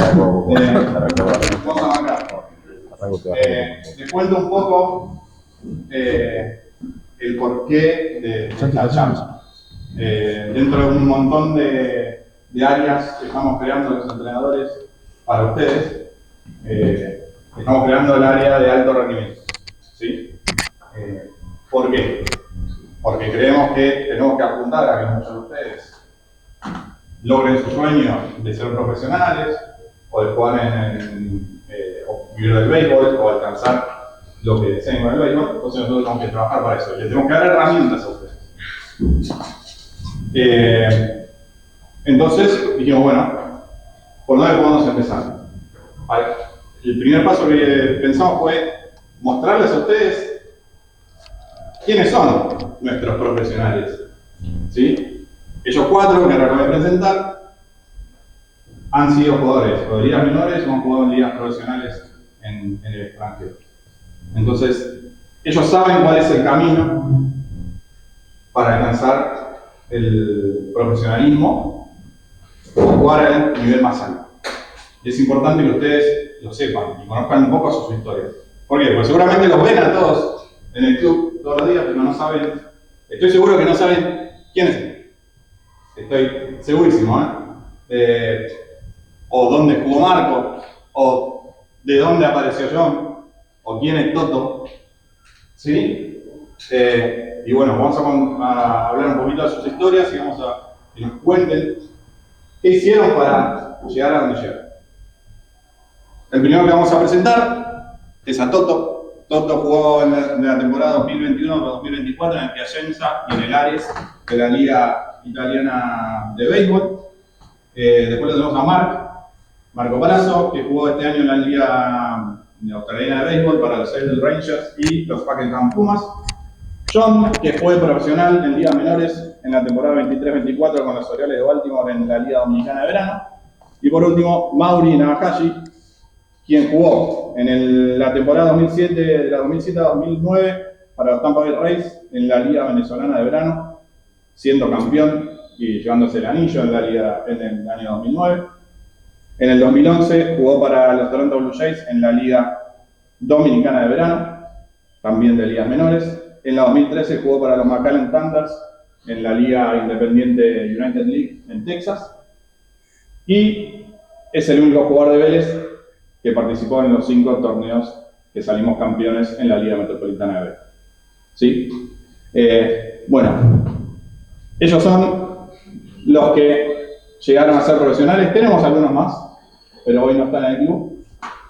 Vamos a arrancar. Les cuento un poco el porqué de esta charla. Dentro de un montón de áreas que estamos creando los entrenadores para ustedes, estamos creando el área de alto rendimiento. ¿Sí? ¿Por qué? Porque creemos que tenemos que apuntar a que muchos de ustedes logren su sueño de ser profesionales, o de jugar o vivir del béisbol, o alcanzar lo que deseen con el béisbol. Entonces nosotros tenemos que trabajar para eso. Les tenemos que dar herramientas a ustedes. Entonces dijimos, bueno, ¿por dónde podemos empezar? El primer paso que pensamos fue mostrarles a ustedes quiénes son nuestros profesionales. ¿Sí? Ellos cuatro que ahora voy a presentar han sido jugadores o de ligas menores o han jugado en ligas profesionales en el extranjero. Entonces, ellos saben cuál es el camino para alcanzar el profesionalismo o jugar al nivel más alto. Y es importante que ustedes lo sepan y conozcan un poco sus historias. ¿Por qué? Porque seguramente los ven a todos en el club todos los días, pero no saben, estoy seguro que no saben quién es él. Estoy segurísimo, o dónde jugó Marco, o de dónde apareció John, o quién es Toto. ¿Sí? Y bueno, vamos a hablar un poquito de sus historias y vamos a que nos cuenten qué hicieron para llegar a donde llegaron. El primero que vamos a presentar es a Toto. Toto jugó en la temporada 2021-2024 en el Piacenza y en el Ares de la Liga Italiana de Béisbol. Después tenemos a Marco Palazzo, que jugó este año en la Liga Australiana de Béisbol para los Seattle Rangers y los Pakenham Pumas. John, que fue profesional en ligas menores en la temporada 23-24 con los Orioles de Baltimore en la Liga Dominicana de Verano. Y por último, Mauri Nakahashi, quien jugó en la temporada 2007, de la 2007 a 2009 para los Tampa Bay Rays en la Liga Venezolana de Verano, siendo campeón y llevándose el anillo en la liga en el año 2009. En el 2011 jugó para los Toronto Blue Jays en la Liga Dominicana de Verano, también de ligas menores. En la 2013 jugó para los McAllen Thunders en la Liga Independiente United League en Texas. Y es el único jugador de Vélez que participó en los 5 torneos que salimos campeones en la Liga Metropolitana de Vélez. ¿Sí? Bueno, ellos son los que llegaron a ser profesionales. Tenemos algunos más, pero hoy no están en el club.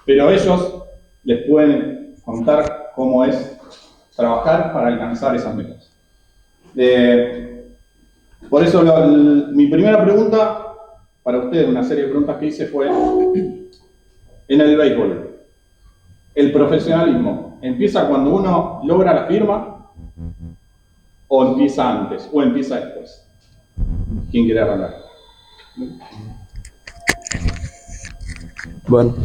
Pero ellos les pueden contar cómo es trabajar para alcanzar esas metas. Por eso mi primera pregunta para ustedes, una serie de preguntas que hice fue: en el béisbol, ¿el profesionalismo empieza cuando uno logra la firma o empieza antes o empieza después? ¿Quién quiere arrancar? Bueno,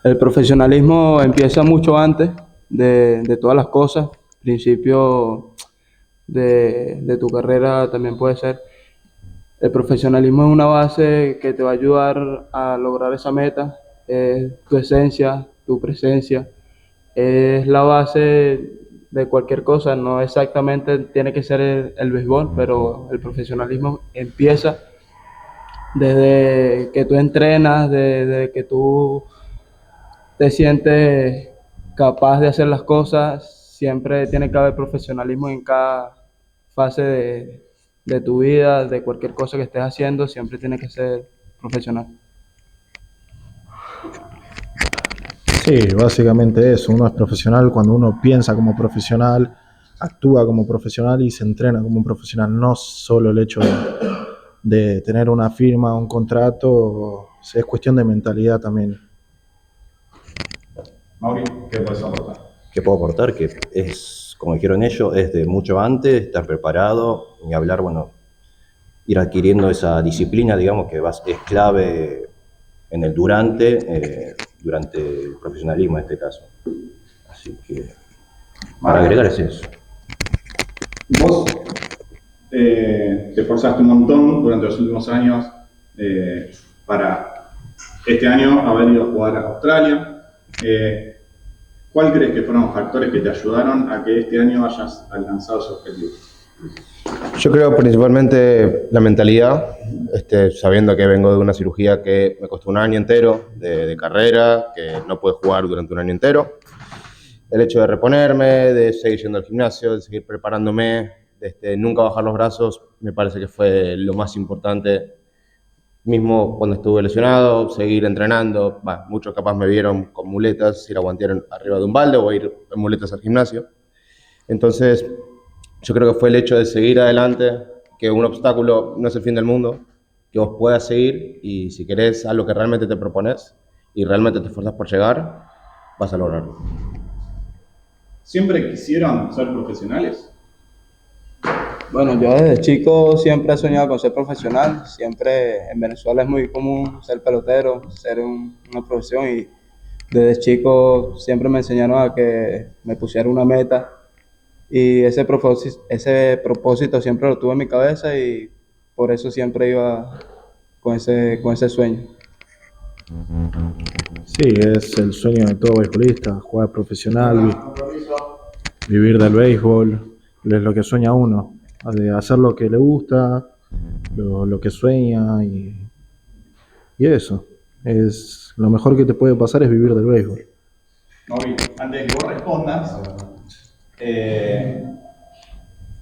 el profesionalismo empieza mucho antes de todas las cosas. Principio de tu carrera también puede ser. El profesionalismo es una base que te va a ayudar a lograr esa meta. Es tu esencia, tu presencia. Es la base de cualquier cosa. No exactamente tiene que ser el béisbol, pero el profesionalismo empieza desde que tú entrenas, desde que tú te sientes capaz de hacer las cosas. Siempre tiene que haber profesionalismo en cada fase de tu vida, de cualquier cosa que estés haciendo, siempre tiene que ser profesional. Sí, básicamente eso. Uno es profesional cuando uno piensa como profesional, actúa como profesional y se entrena como un profesional. No solo el hecho de tener una firma, un contrato, es cuestión de mentalidad también. Mauri, ¿qué puedes aportar? ¿Qué puedo aportar? Que es, como dijeron ellos, es de mucho antes, estar preparado y hablar, bueno, ir adquiriendo esa disciplina, digamos, que es clave en el durante el profesionalismo en este caso. Así que, para agregar es eso. Vos te esforzaste un montón durante los últimos años para este año haber ido a jugar a Australia. ¿Cuál crees que fueron los factores que te ayudaron a que este año hayas alcanzado ese objetivo? Yo creo principalmente la mentalidad, sabiendo que vengo de una cirugía que me costó un año entero de carrera, que no pude jugar durante un año entero. El hecho de reponerme, de seguir yendo al gimnasio, de seguir preparándome, de nunca bajar los brazos, me parece que fue lo más importante. Mismo cuando estuve lesionado, seguir entrenando. Muchos capaz me vieron con muletas, ir a guantear arriba de un balde o ir en muletas al gimnasio. Entonces, yo creo que fue el hecho de seguir adelante, que un obstáculo no es el fin del mundo, que vos puedas seguir y si querés algo que realmente te propones y realmente te esfuerzas por llegar, vas a lograrlo. ¿Siempre quisieron ser profesionales? Bueno, yo desde chico siempre he soñado con ser profesional. Siempre en Venezuela es muy común ser pelotero, ser una profesión, y desde chico siempre me enseñaron a que me pusiera una meta, y ese propósito siempre lo tuve en mi cabeza y por eso siempre iba con ese sueño. Sí, es el sueño de todo beisbolista, jugar profesional, vivir del béisbol, es lo que sueña uno, de hacer lo que le gusta, lo que sueña y eso. Es lo mejor que te puede pasar es vivir del béisbol. Mauri, antes de que vos respondas,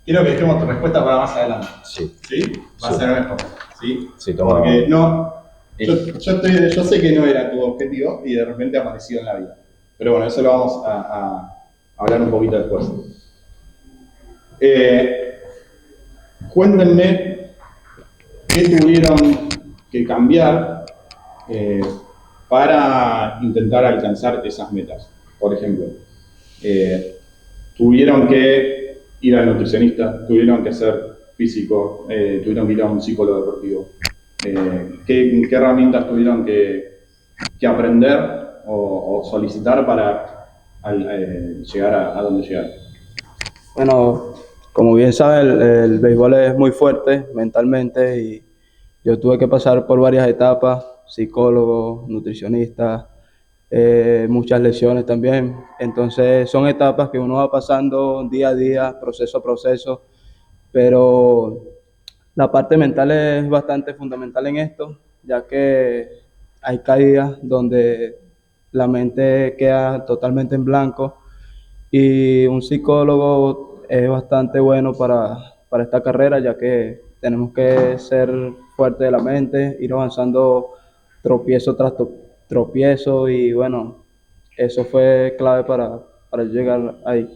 quiero que dejemos tu respuesta para más adelante. Sí. ¿Sí? Va a ser mejor. ¿Sí? Sí, toma. Porque no, yo sé que no era tu objetivo y de repente apareció en la vida. Pero bueno, eso lo vamos a hablar un poquito después. Cuéntenme qué tuvieron que cambiar para intentar alcanzar esas metas. Por ejemplo, tuvieron que ir al nutricionista, tuvieron que ser físico, tuvieron que ir a un psicólogo deportivo. ¿Qué herramientas tuvieron que aprender o solicitar para llegar a donde llegaron? Bueno, como bien saben, el béisbol es muy fuerte mentalmente y yo tuve que pasar por varias etapas: psicólogo, nutricionista, muchas lesiones también. Entonces son etapas que uno va pasando día a día, proceso a proceso, pero la parte mental es bastante fundamental en esto, ya que hay caídas donde la mente queda totalmente en blanco, y un psicólogo es bastante bueno para esta carrera, ya que tenemos que ser fuertes de la mente, ir avanzando tropiezo tras tropiezo, y bueno, eso fue clave para llegar ahí,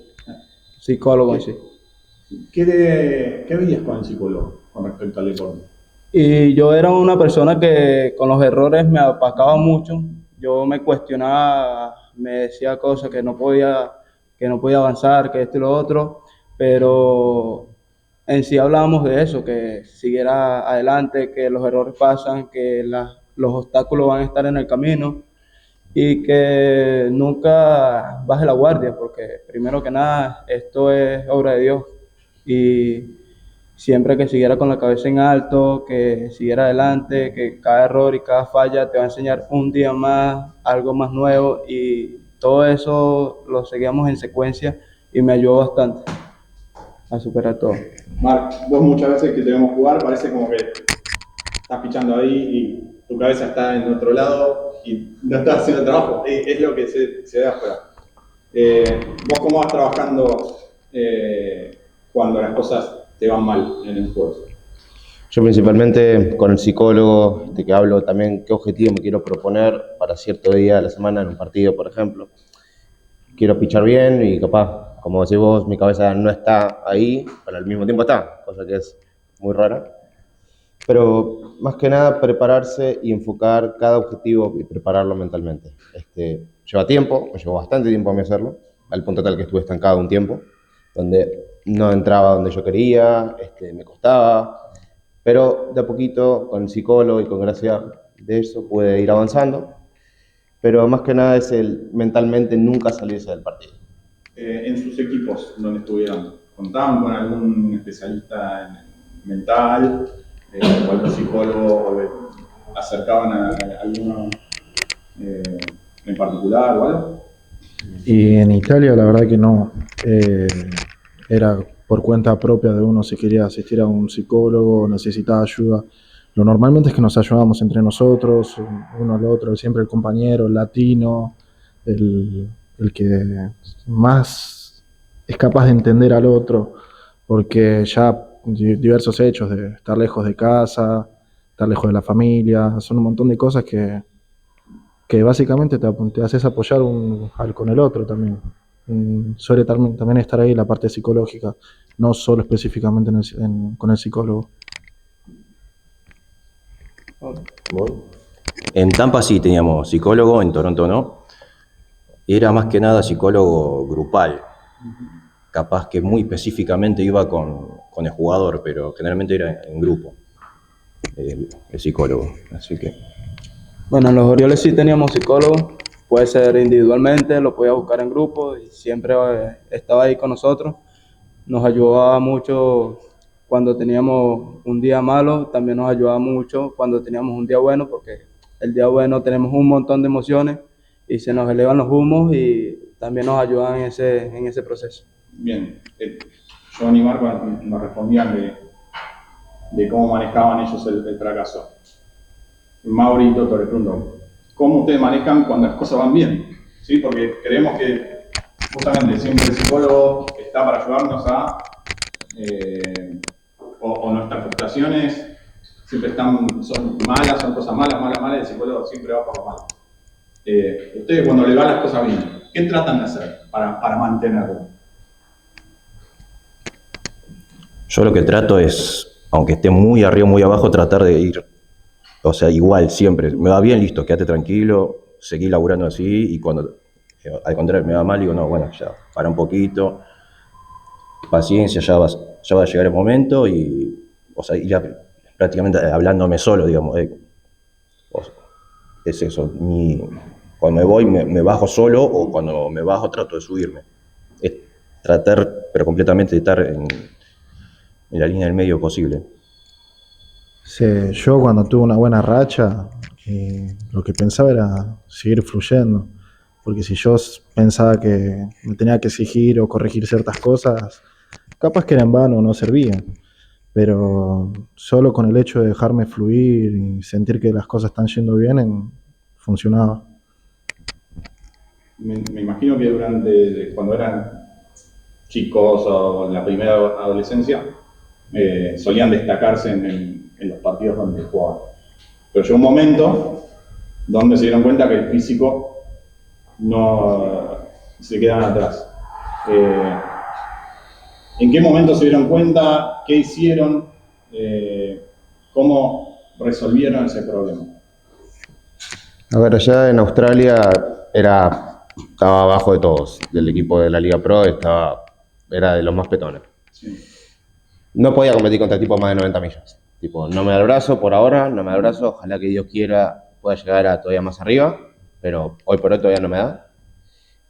psicólogo en sí. ¿Qué veías con el psicólogo con respecto al deporte? Y yo era una persona que con los errores me apacaba mucho. Yo me cuestionaba, me decía cosas que no podía avanzar, que esto y lo otro, pero en sí hablábamos de eso, que siguiera adelante, que los errores pasan, que los obstáculos van a estar en el camino y que nunca baje la guardia, porque primero que nada esto es obra de Dios, y siempre que siguiera con la cabeza en alto, que siguiera adelante, que cada error y cada falla te va a enseñar un día más, algo más nuevo, y todo eso lo seguíamos en secuencia y me ayudó bastante a superar todo. Marc, vos muchas veces que te vemos jugar parece como que estás pichando ahí y tu cabeza está en otro lado y no estás haciendo el trabajo. Es lo que se ve afuera. ¿Vos cómo vas trabajando cuando las cosas te van mal en el juego? Yo principalmente con el psicólogo, de que hablo también qué objetivo me quiero proponer para cierto día de la semana en un partido, por ejemplo. Quiero pichar bien y capaz, como decís vos, mi cabeza no está ahí, pero al mismo tiempo está, cosa que es muy rara. Pero más que nada prepararse y enfocar cada objetivo y prepararlo mentalmente. Lleva tiempo, me llevó bastante tiempo a mí hacerlo, al punto tal que estuve estancado un tiempo, donde no entraba donde yo quería, me costaba, pero de a poquito con el psicólogo y con gracia de eso pude ir avanzando, pero más que nada es el mentalmente nunca salirse del partido. En sus equipos donde estuvieron, ¿contaban con algún especialista en mental o algún psicólogo o acercaban a alguno en particular o algo? Y en Italia la verdad que no. Era por cuenta propia de uno si quería asistir a un psicólogo, necesitaba ayuda. Lo normalmente es que nos ayudamos entre nosotros, uno al otro, siempre el compañero, el latino, el que más es capaz de entender al otro, porque ya diversos hechos de estar lejos de casa, estar lejos de la familia, son un montón de cosas que básicamente te haces apoyar con el otro también. Suele también estar ahí la parte psicológica, no solo específicamente con el psicólogo. Bueno, en Tampa sí teníamos psicólogo, en Toronto no. Era más que nada psicólogo grupal. Capaz que muy específicamente iba con el jugador, pero generalmente era en grupo, el psicólogo. Así que Bueno, en los Orioles sí teníamos psicólogo, puede ser individualmente, lo podía buscar en grupo y siempre estaba ahí con nosotros. Nos ayudaba mucho cuando teníamos un día malo, también nos ayudaba mucho cuando teníamos un día bueno, porque el día bueno tenemos un montón de emociones y se nos elevan los humos y también nos ayudan en ese proceso. Bien, John y Marco nos respondían de cómo manejaban ellos el fracaso. Mauri y Toto, le pregunto, ¿cómo ustedes manejan cuando las cosas van bien? ¿Sí? Porque creemos que justamente siempre el psicólogo está para ayudarnos a, o nuestras frustraciones siempre son malas, son cosas malas, el psicólogo siempre va por lo malo. Ustedes cuando le van las cosas bien, ¿qué tratan de hacer para mantenerlo? yo lo que trato es, aunque esté muy arriba, muy abajo, tratar de ir, o sea, igual, siempre. Me va bien, listo, quédate tranquilo, seguí laburando así, y cuando, al contrario, me va mal, digo, no, bueno, ya, para un poquito, paciencia, ya va a llegar el momento, y, o sea, ya prácticamente hablándome solo, digamos, es eso, cuando me voy me bajo solo, o cuando me bajo trato de subirme. Es tratar, pero completamente de estar en la línea del medio posible. Sí, yo cuando tuve una buena racha, lo que pensaba era seguir fluyendo, porque si yo pensaba que me tenía que exigir o corregir ciertas cosas, capaz que era en vano, no servían. Pero solo con el hecho de dejarme fluir y sentir que las cosas están yendo bien, funcionaba. Me imagino que cuando eran chicos o en la primera adolescencia, solían destacarse en los partidos donde jugaban. Pero llegó un momento donde se dieron cuenta que el físico no se quedaban atrás. ¿En qué momento se dieron cuenta? ¿Qué hicieron? ¿Cómo resolvieron ese problema? A ver, allá en Australia estaba abajo de todos. Del equipo de la Liga Pro era de los más petones. Sí. No podía competir contra tipos más de 90 millas. Tipo, no me da el brazo por ahora, no me da el brazo. Ojalá que Dios quiera pueda llegar a todavía más arriba, pero hoy por hoy todavía no me da.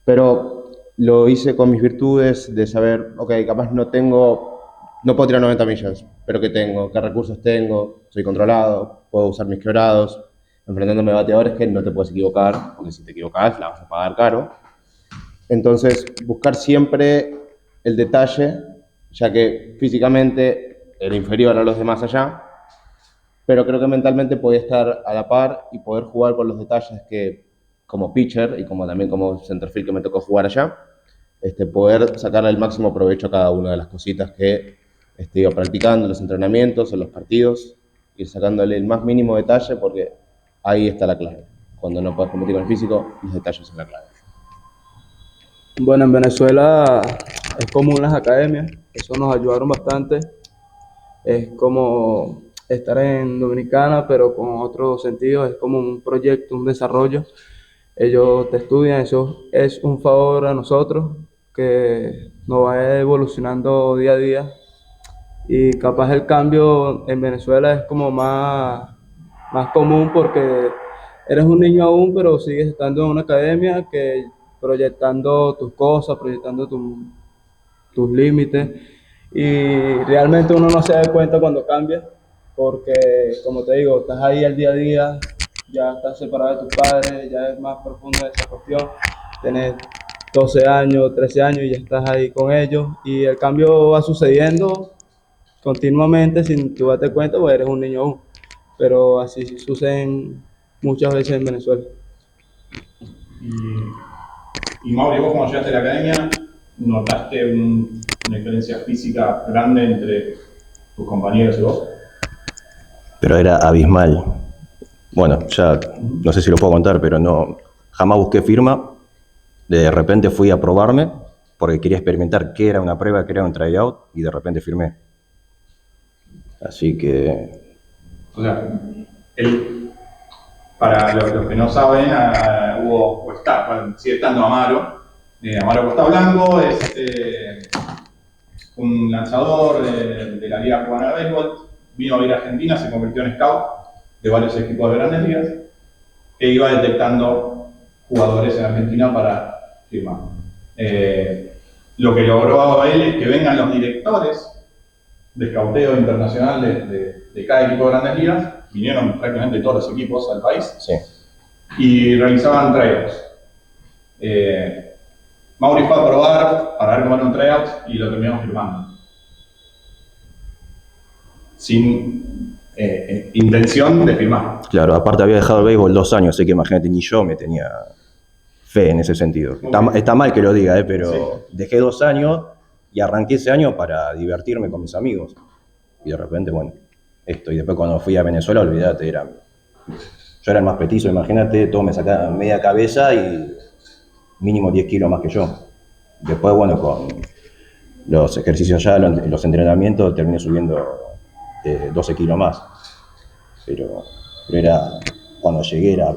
Pero lo hice con mis virtudes de saber, ok, capaz no puedo tirar 90 millas, pero ¿qué tengo? ¿Qué recursos tengo? Soy controlado, puedo usar mis quebrados. Enfrentándome a bateadores que no te puedes equivocar, porque si te equivocas la vas a pagar caro. Entonces, buscar siempre el detalle, ya que físicamente era inferior a los demás allá, pero creo que mentalmente podía estar a la par y poder jugar con los detalles que, como pitcher y también como centerfield que me tocó jugar allá, poder sacarle el máximo provecho a cada una de las cositas que iba practicando en los entrenamientos, en los partidos, ir sacándole el más mínimo detalle, porque ahí está la clave. Cuando no puedes competir con el físico, los detalles son la clave. Bueno, en Venezuela es común las academias, eso nos ayudaron bastante. Es como estar en Dominicana, pero con otro sentido, es como un proyecto, un desarrollo. Ellos te estudian, eso es un favor a nosotros, que nos va evolucionando día a día. Y capaz el cambio en Venezuela es como más común porque eres un niño aún, pero sigues estando en una academia que proyectando tus cosas, proyectando tus límites. Y realmente uno no se da cuenta cuando cambia, porque como te digo, estás ahí al día a día, ya estás separado de tus padres, ya es más profunda esa cuestión. Tienes 12 años, 13 años y ya estás ahí con ellos y el cambio va sucediendo continuamente sin tú darte cuenta, pues eres un niño aún. Pero así sucede muchas veces en Venezuela. Y Mauri, vos cuando llegaste a la academia, ¿notaste una diferencia física grande entre tus compañeros y vos? Pero era abismal. Bueno, ya no sé si lo puedo contar, pero no, jamás busqué firma. De repente fui a probarme porque quería experimentar qué era una prueba, qué era un tryout, y de repente firmé. Así que O sea, para los que no saben, hubo, o está, bueno, sigue estando Amaro. Amaro Costa Blanco es un lanzador de la Liga Cubana de Béisbol. Vino a vivir a Argentina, se convirtió en scout de varios equipos de grandes ligas e iba detectando jugadores en Argentina para firmar. Lo que logró él es que vengan los directores de escauteo internacional de cada equipo de grandes ligas, vinieron prácticamente todos los equipos al país, sí. y realizaban tryouts. Mauri fue a probar para ver cómo era un tryout y lo terminamos firmando. Sin intención de firmar. Claro, aparte había dejado el béisbol 2 años, así que imagínate, ni yo me tenía fe en ese sentido. Está mal que lo diga, pero sí. Dejé 2 años y arranqué ese año para divertirme con mis amigos. Y de repente, bueno, esto. Y después cuando fui a Venezuela, olvídate, yo era el más petizo, imagínate, todos me sacaban media cabeza y mínimo 10 kilos más que yo. Después, bueno, con los ejercicios ya, los entrenamientos, terminé subiendo 12 kilos más. Pero era, cuando llegué era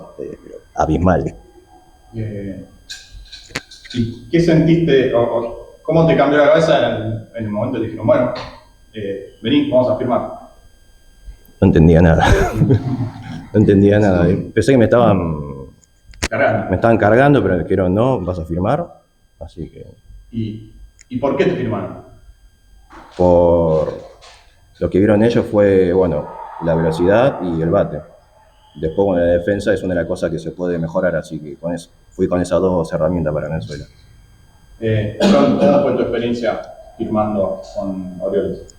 abismal. ¿Y qué sentiste, o cómo te cambió la cabeza en el momento que dijeron, bueno, vení, vamos a firmar? No entendía nada. No entendía nada. Pensé que me estaban cargando, pero dijeron, no, vas a firmar. Así que... ¿Y por qué te firmaron? Por lo que vieron ellos fue, bueno, la velocidad y el bate. Después, bueno, la defensa es una de las cosas que se puede mejorar, así que fui con esas 2 herramientas para Venezuela. ¿Cómo fue tu experiencia firmando con Orioles?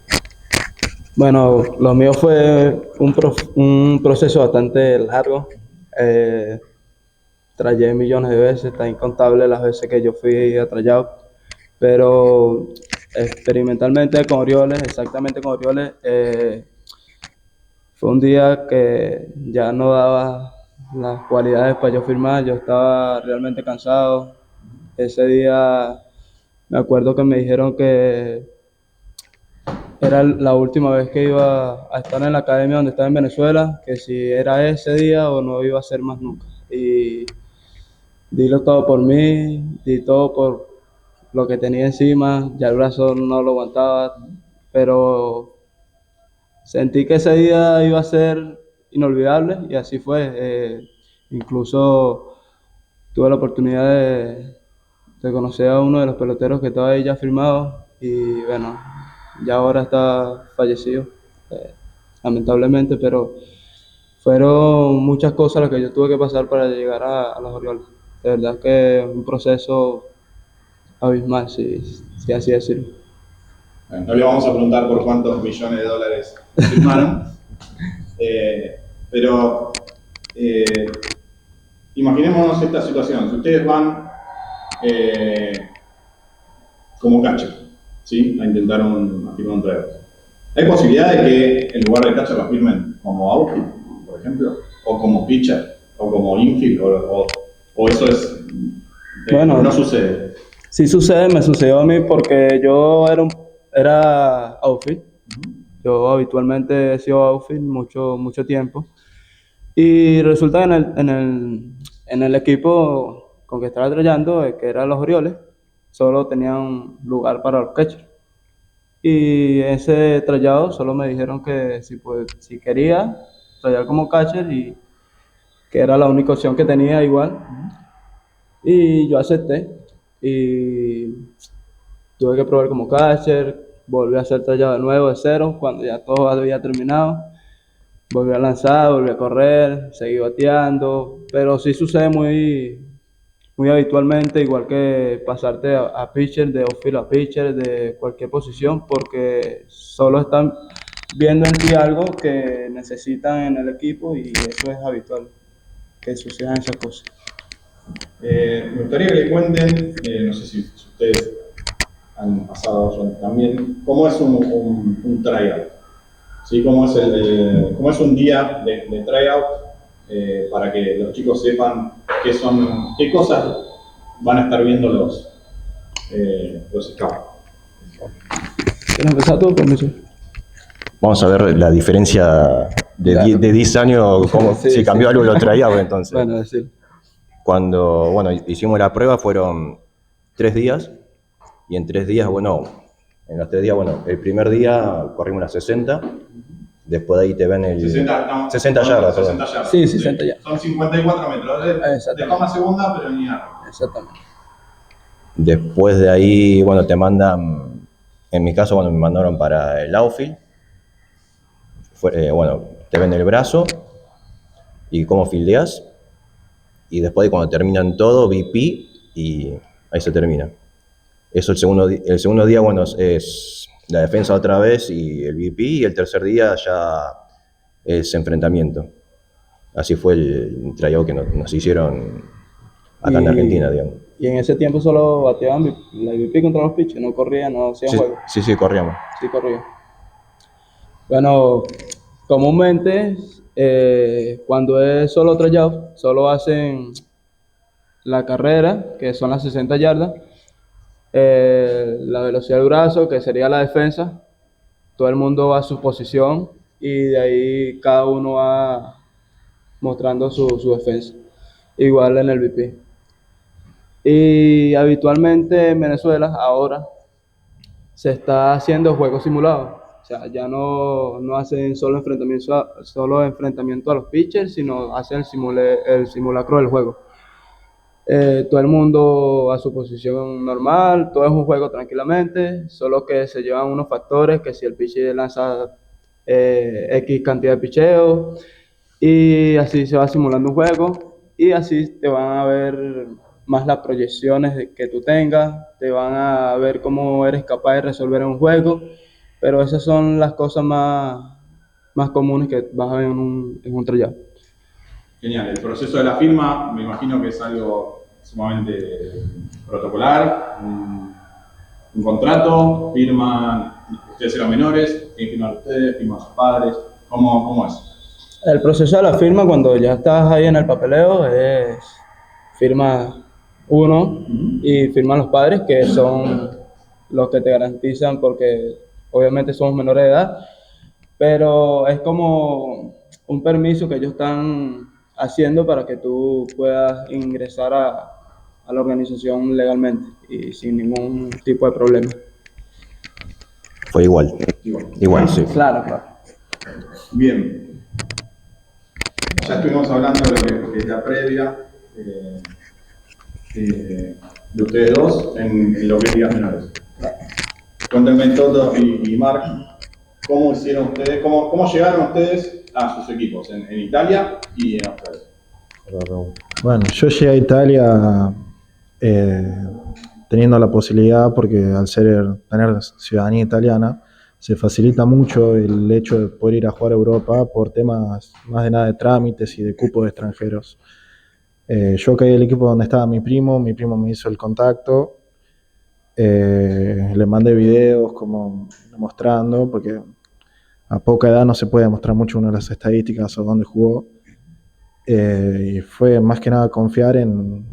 Bueno, lo mío fue un proceso bastante largo. Trayé millones de veces, está incontable las veces que yo fui a tryout, pero experimentalmente con Orioles, exactamente con Orioles, fue un día que ya no daba las cualidades para yo firmar, yo estaba realmente cansado. Ese día me acuerdo que me dijeron que era la última vez que iba a estar en la academia donde estaba en Venezuela, que si era ese día o no iba a ser más nunca. Y dilo todo por mí, di todo por lo que tenía encima, ya el brazo no lo aguantaba, pero sentí que ese día iba a ser inolvidable y así fue. Incluso tuve la oportunidad de conocer a uno de los peloteros que estaba ahí ya firmado y bueno, ya ahora está fallecido, lamentablemente, pero fueron muchas cosas las que yo tuve que pasar para llegar a los Orioles. De verdad que es un proceso abismal, si así decirlo. No le vamos a preguntar por cuántos millones de dólares firmaron, pero imaginémonos esta situación. Si ustedes van como catcher, ¿sí? A intentar a firmar un tryout, ¿hay posibilidad de que en lugar de catcher lo firmen como outfield, por ejemplo? ¿O como pitcher? ¿O como infield? ¿O eso es Bueno, no sucede? Sí sucede, me sucedió a mí porque yo era outfield. Yo habitualmente he sido outfield mucho tiempo. Y resulta que en el equipo con que estaba trayendo, que eran los Orioles, solo tenían lugar para los catchers. Y ese trayado solo me dijeron que si quería trayar como catcher y que era la única opción que tenía igual. Y yo acepté. Y tuve que probar como catcher, volví a hacer trayado de nuevo de cero cuando ya todo había terminado. volví a lanzar, volví a correr, seguí bateando, pero sí sucede muy habitualmente, igual que pasarte a pitcher, de outfield a pitcher, de cualquier posición, porque solo están viendo en ti algo que necesitan en el equipo y eso es habitual, que sucedan esas cosas. Me gustaría que le cuenten, no sé si ustedes han pasado también, cómo es un tryout. ¿Sí? ¿Cómo es un día de tryout para que los chicos sepan qué cosas van a estar viendo los scouts? ¿Quieres empezar tú, permiso? Vamos a ver la diferencia de 10 años, Sí, si cambió sí. algo los tryouts entonces. Bueno, decir. Cuando hicimos la prueba fueron 3 días y en 3 días, en los 3 días, el primer día corrimos las 60, después de ahí te ven 60 yardas, perdón. 60 yardas. Sí, 60 yardas. Son 54 metros. De forma segunda, pero ni nada. Exactamente. Después de ahí, te mandan, en mi caso, me mandaron para el outfield. Te ven el brazo y cómo fildeas. Y después de cuando terminan todo, VP y ahí se termina. Eso el segundo día, es la defensa otra vez y el VP, y el tercer día ya es enfrentamiento. Así fue el tryout que nos hicieron acá en Argentina, digamos. Y en ese tiempo solo bateaban la MVP contra los pitchers, no corrían, no hacían juego. Sí, corríamos. Sí, corrían. Bueno, comúnmente cuando es solo tryout, solo hacen la carrera, que son las 60 yardas, la velocidad del brazo, que sería la defensa, todo el mundo va a su posición y de ahí cada uno va mostrando su defensa, igual en el VP. Y habitualmente en Venezuela ahora se está haciendo juegos simulados, o sea, ya no hacen solo enfrentamiento a los pitchers, sino hacen el simulacro del juego. Todo el mundo a su posición normal, todo es un juego tranquilamente, solo que se llevan unos factores, que si el pitcher lanza X cantidad de picheo, y así se va simulando un juego, y así te van a ver más las proyecciones que tú tengas, te van a ver cómo eres capaz de resolver en un juego, pero esas son las cosas más comunes que vas a ver en un tryout. Genial. El proceso de la firma, me imagino que es algo sumamente protocolar. Un contrato, firman, ustedes eran menores, tienen que firmar ustedes, firman sus padres. ¿Cómo es? El proceso de la firma, cuando ya estás ahí en el papeleo, es firma uno y firman los padres, que son los que te garantizan, porque obviamente somos menores de edad, pero es como un permiso que ellos están haciendo para que tú puedas ingresar a la organización legalmente y sin ningún tipo de problema. Fue igual, sí. Claro. Bien. Ya estuvimos hablando de lo que es la previa de ustedes dos en lo que es ligas menores. Cuéntenme Toto y Marc, ¿cómo hicieron ustedes, cómo llegaron ustedes a sus equipos en Italia y en Australia? Bueno, yo llegué a Italia teniendo la posibilidad, porque al tener ciudadanía italiana, se facilita mucho el hecho de poder ir a jugar a Europa por temas más de nada de trámites y de cupos de extranjeros. Yo caí al equipo donde estaba mi primo me hizo el contacto, le mandé videos como mostrando, porque a poca edad no se puede mostrar mucho una de las estadísticas o dónde jugó, y fue más que nada confiar en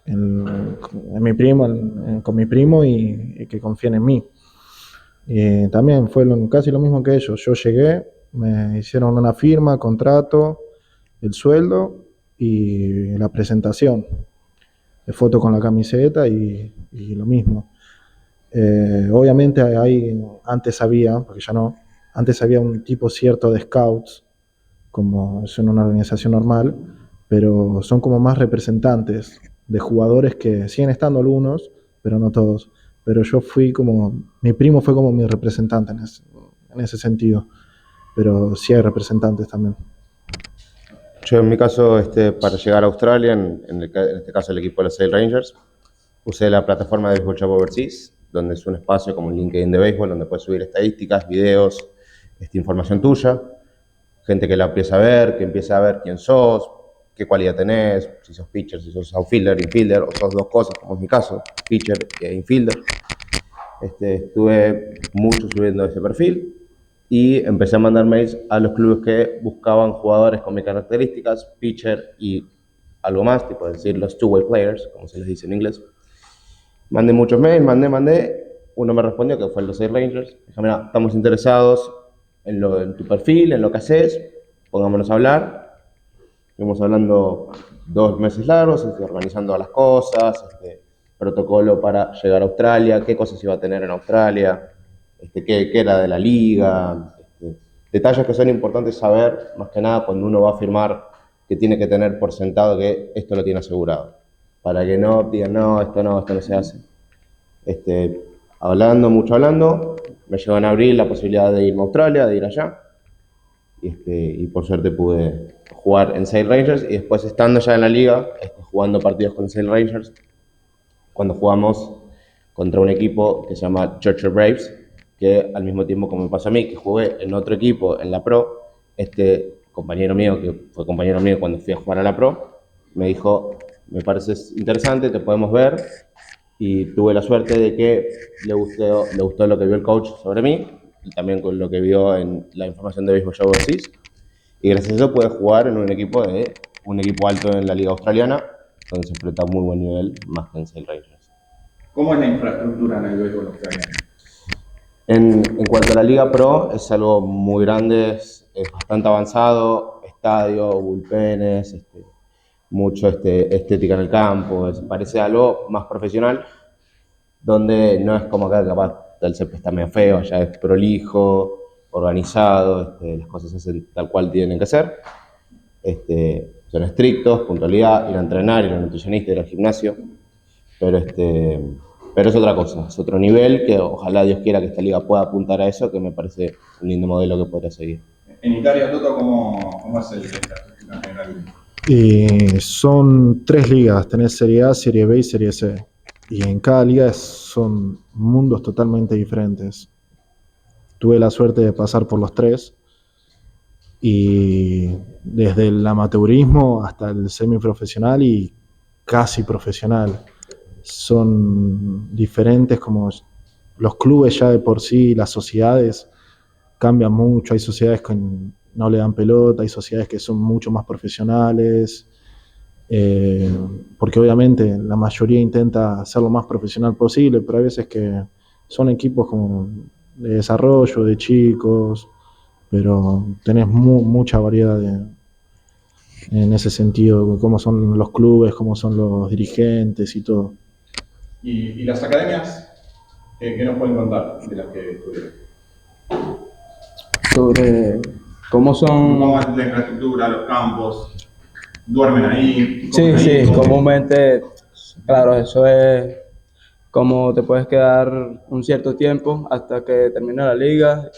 mi primo, con mi primo y que confíen en mí. Y también fue casi lo mismo que ellos. Yo llegué, me hicieron una firma, contrato, el sueldo y la presentación, de foto con la camiseta y lo mismo. Obviamente antes había, porque ya no, antes había un tipo cierto de scouts, como es en una organización normal, pero son como más representantes de jugadores que siguen estando algunos, pero no todos. Pero mi primo fue como mi representante en ese sentido. pero sí hay representantes también. Yo en mi caso, para llegar a Australia, en este caso el equipo de los Sail Rangers, usé la plataforma de Baseball Job Overseas, donde es un espacio como un LinkedIn de béisbol, donde puedes subir estadísticas, videos, información tuya, gente que la empieza a ver, que empieza a ver quién sos, qué cualidad tenés, si sos pitcher, si sos outfielder, infielder, o sos dos cosas, como es mi caso, pitcher e infielder. Estuve mucho subiendo ese perfil y empecé a mandar mails a los clubes que buscaban jugadores con mis características, pitcher y algo más, tipo decir los two-way players, como se les dice en inglés. Mandé muchos mails, mandé. Uno me respondió, que fue el de los Sail Rangers. Dijo, mira, estamos interesados en tu perfil, en lo que haces, pongámonos a hablar. Estuvimos hablando 2 meses largos, organizando las cosas, protocolo para llegar a Australia, qué cosas iba a tener en Australia, qué era de la liga, detalles que son importantes saber, más que nada cuando uno va a firmar, que tiene que tener por sentado que esto lo tiene asegurado, para que no digan, no, esto no se hace. Mucho hablando, me llegó en abril la posibilidad de irme a Australia, de ir allá, y por suerte pude jugar en Sail Rangers, y después estando ya en la liga, jugando partidos con Sail Rangers, cuando jugamos contra un equipo que se llama Churchill Braves, que al mismo tiempo como me pasó a mí, que jugué en otro equipo en la Pro, compañero mío, que fue compañero mío cuando fui a jugar a la Pro, me dijo, me pareces interesante, te podemos ver, y tuve la suerte de que le gustó lo que vio el coach sobre mí, y también con lo que vio en la información de Baseball Job Overseas, y gracias a eso pude jugar en un equipo alto en la liga australiana, donde se enfrenta a muy buen nivel, más que en Sail Rangers. ¿Cómo es la infraestructura en el béisbol australiano? En cuanto a la Liga Pro, es algo muy grande, es bastante avanzado, estadio, bullpenes, mucho estética en el campo, parece algo más profesional, donde no es como acá, capaz el césped está medio feo, ya es prolijo, organizado, las cosas se hacen tal cual tienen que ser. Son estrictos, puntualidad, ir a entrenar, ir al nutricionista, ir al gimnasio, pero es otra cosa, es otro nivel que ojalá Dios quiera que esta liga pueda apuntar a eso, que me parece un lindo modelo que podría seguir. En Italia, Toto, ¿cómo es la infraestructura general? Y son 3 ligas, tenés Serie A, Serie B y Serie C. Y en cada liga son mundos totalmente diferentes. Tuve la suerte de pasar por los 3, y desde el amateurismo hasta el semiprofesional y casi profesional. Son diferentes, como los clubes ya de por sí, las sociedades cambian mucho. Hay sociedades que no le dan pelota, hay sociedades que son mucho más profesionales, porque obviamente la mayoría intenta ser lo más profesional posible, pero hay veces que son equipos como de desarrollo, de chicos, pero tenés mucha variedad en ese sentido, cómo son los clubes, cómo son los dirigentes y todo. ¿Y las academias? ¿Qué nos pueden contar de las que estuvieron? Sobre cómo son... ¿Cómo es la infraestructura, los campos? ¿Duermen ahí? Sí, sí, comúnmente, claro, eso es como te puedes quedar un cierto tiempo hasta que termine la liga,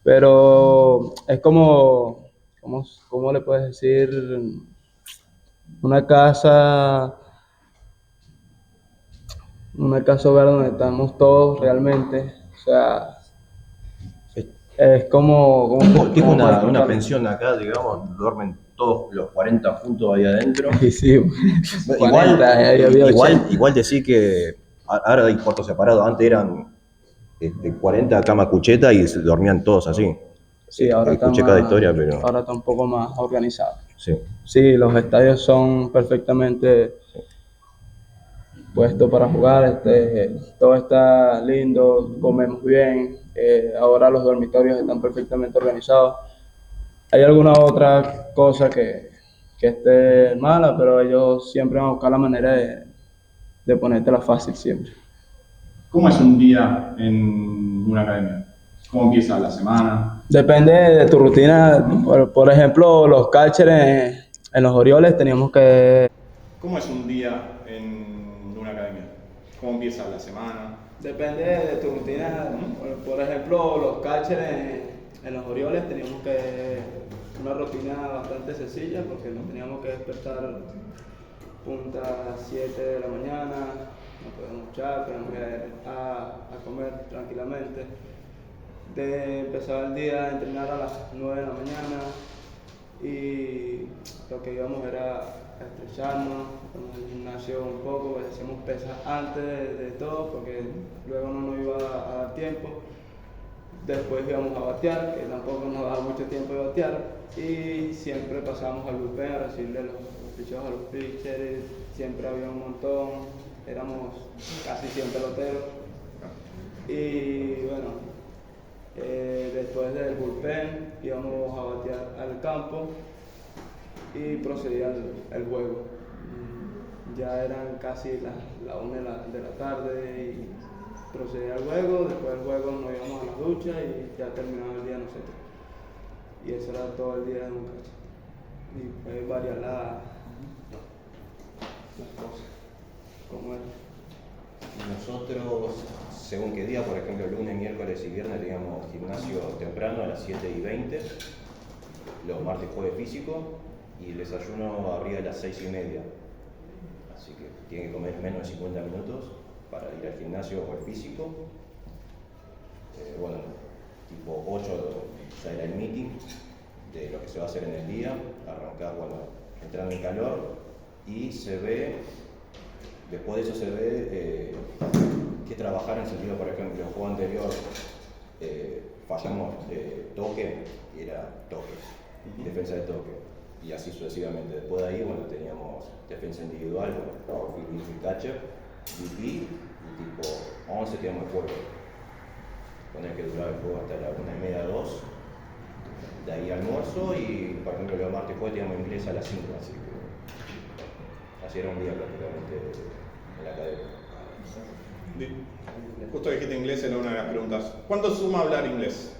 pero es ¿cómo le puedes decir? Una casa hogar donde estamos todos realmente, o sea, es como Tipo ¿cómo una puedo explicarlo? pensión acá, digamos, duermen todos los 40 juntos ahí adentro. Sí, sí, 40, ahí había 80. Igual decir que ahora hay cuartos separados, antes eran 40 cama cucheta y se dormían todos así. Sí, ahora Escuché cada historia, pero ahora está un poco más organizado. sí. Sí, los estadios son perfectamente puestos para jugar, todo está lindo, comemos bien, ahora los dormitorios están perfectamente organizados. Hay alguna otra cosa que esté mala, pero ellos siempre van a buscar la manera de ponértela fácil siempre. ¿Cómo es un día en una academia? ¿Cómo empieza la semana? Depende de tu rutina. Por ejemplo, los catchers en los Orioles teníamos que... ¿Cómo es un día en una academia? ¿Cómo empieza la semana? Depende de tu rutina. Por ejemplo, los catchers en los Orioles teníamos una rutina bastante sencilla porque nos teníamos que despertar punta 7 de la mañana, no podíamos echar, teníamos que ir a comer tranquilamente. Empezaba el día a entrenar a las 9 de la mañana y lo que íbamos era a estrecharnos, en el gimnasio un poco, pues hacíamos pesas antes de todo porque luego no nos iba a dar tiempo. Después íbamos a batear, que tampoco nos daba mucho tiempo de batear, y siempre pasábamos al bullpen a recibirle los picheos a los pitchers, siempre había un montón, éramos casi 100 peloteros. Y bueno, después del bullpen íbamos a batear al campo y procedía el juego. Ya eran casi la 1 de la tarde y procedía al juego, después del juego nos íbamos a la ducha y ya terminaba el día nosotros. Y eso era todo el día de Mucacha. Y fue varias las cosas, como era. Nosotros, según qué día, por ejemplo, lunes, miércoles y viernes teníamos gimnasio temprano a las 7:20, los martes, jueves físico, y el desayuno abría a las 6:30. Así que tiene que comer menos de 50 minutos para ir al gimnasio o al físico. Bueno, tipo 8 ya era el meeting de lo que se va a hacer en el día, arrancar, bueno, entrando en calor, y se ve, después de eso se ve que trabajar en sentido, por ejemplo, el juego anterior fallamos toque, y era toque, defensa de toque, y así sucesivamente. Después de ahí, bueno, teníamos defensa individual, power field, infield, catcher, VP, y tipo 11 teníamos el juego. Poner que duraba el juego hasta la 1:30, 2. De ahí almuerzo y, por ejemplo, los martes y jueves teníamos inglés a las 5, así que así era un día prácticamente en la academia. Justo dijiste inglés, era una de las preguntas. ¿Cuánto suma hablar inglés?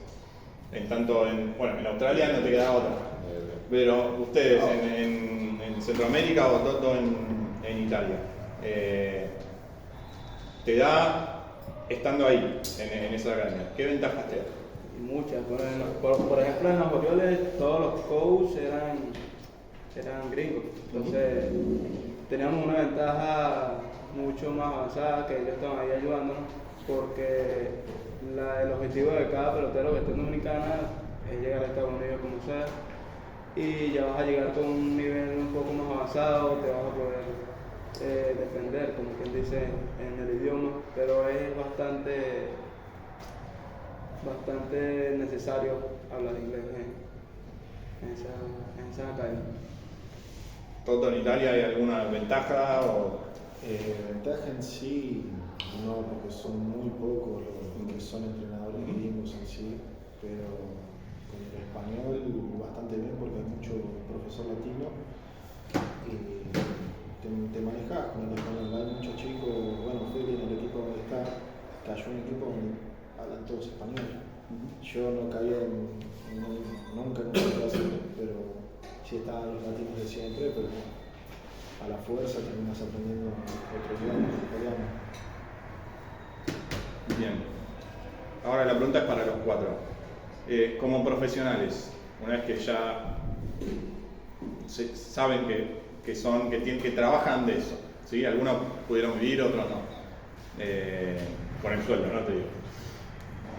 En Australia no te queda otra. Pero ustedes en Centroamérica o todo en Italia, te da estando ahí, en esa academia, ¿qué ventajas te da? Muchas. Por ejemplo, en los Orioles todos los coaches eran gringos. Entonces teníamos una ventaja mucho más avanzada, que ellos estaban ahí ayudándonos, porque el objetivo de cada pelotero que esté en Dominicana es llegar a Estados Unidos como sea, y ya vas a llegar con un nivel un poco más avanzado, te vas a poder defender, como quien dice, en el idioma, pero es bastante necesario hablar inglés en esa academia. ¿Todo en Italia hay alguna ventaja? Ventaja en sí, no, porque son muy pocos los que son entrenadores gringos en sí, pero con el español bastante bien porque hay mucho profesor latino y te manejas con el español. Hay muchos chicos, bueno, Feli en el equipo donde está, cayó un equipo donde hablan todos español. Yo no caía nunca en una clase, pero sí estaban los latinos de siempre, pero a la fuerza terminas aprendiendo otro idioma, italiano. Bien. Ahora la pregunta es para los cuatro. Como profesionales, una vez que ya saben que trabajan de eso, ¿sí? Algunos pudieron vivir, otros no. Con el sueldo, ¿no? Te digo.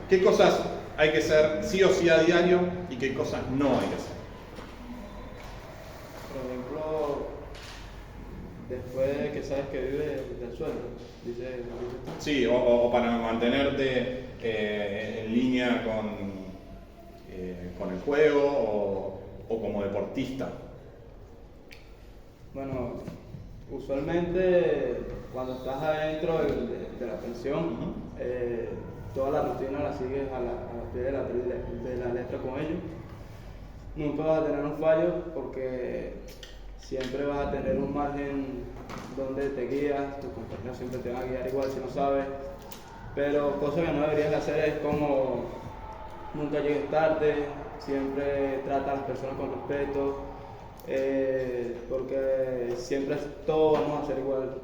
¿Qué cosas hay que hacer sí o sí a diario y qué cosas no hay que hacer? Por ejemplo, después de que sabes que vive del sueldo, dice. Sí, o para mantenerte en línea con el juego o como deportista. Bueno, Usualmente, cuando estás adentro de la pensión, toda la rutina la sigues a pie de la letra con ellos. Nunca vas a tener un fallo porque siempre vas a tener un margen donde te guías, tus compañeros siempre te van a guiar igual si no sabes. Pero cosa que no deberías hacer es como nunca llegues tarde, siempre trata a las personas con respeto. Porque siempre todos vamos a ser igual.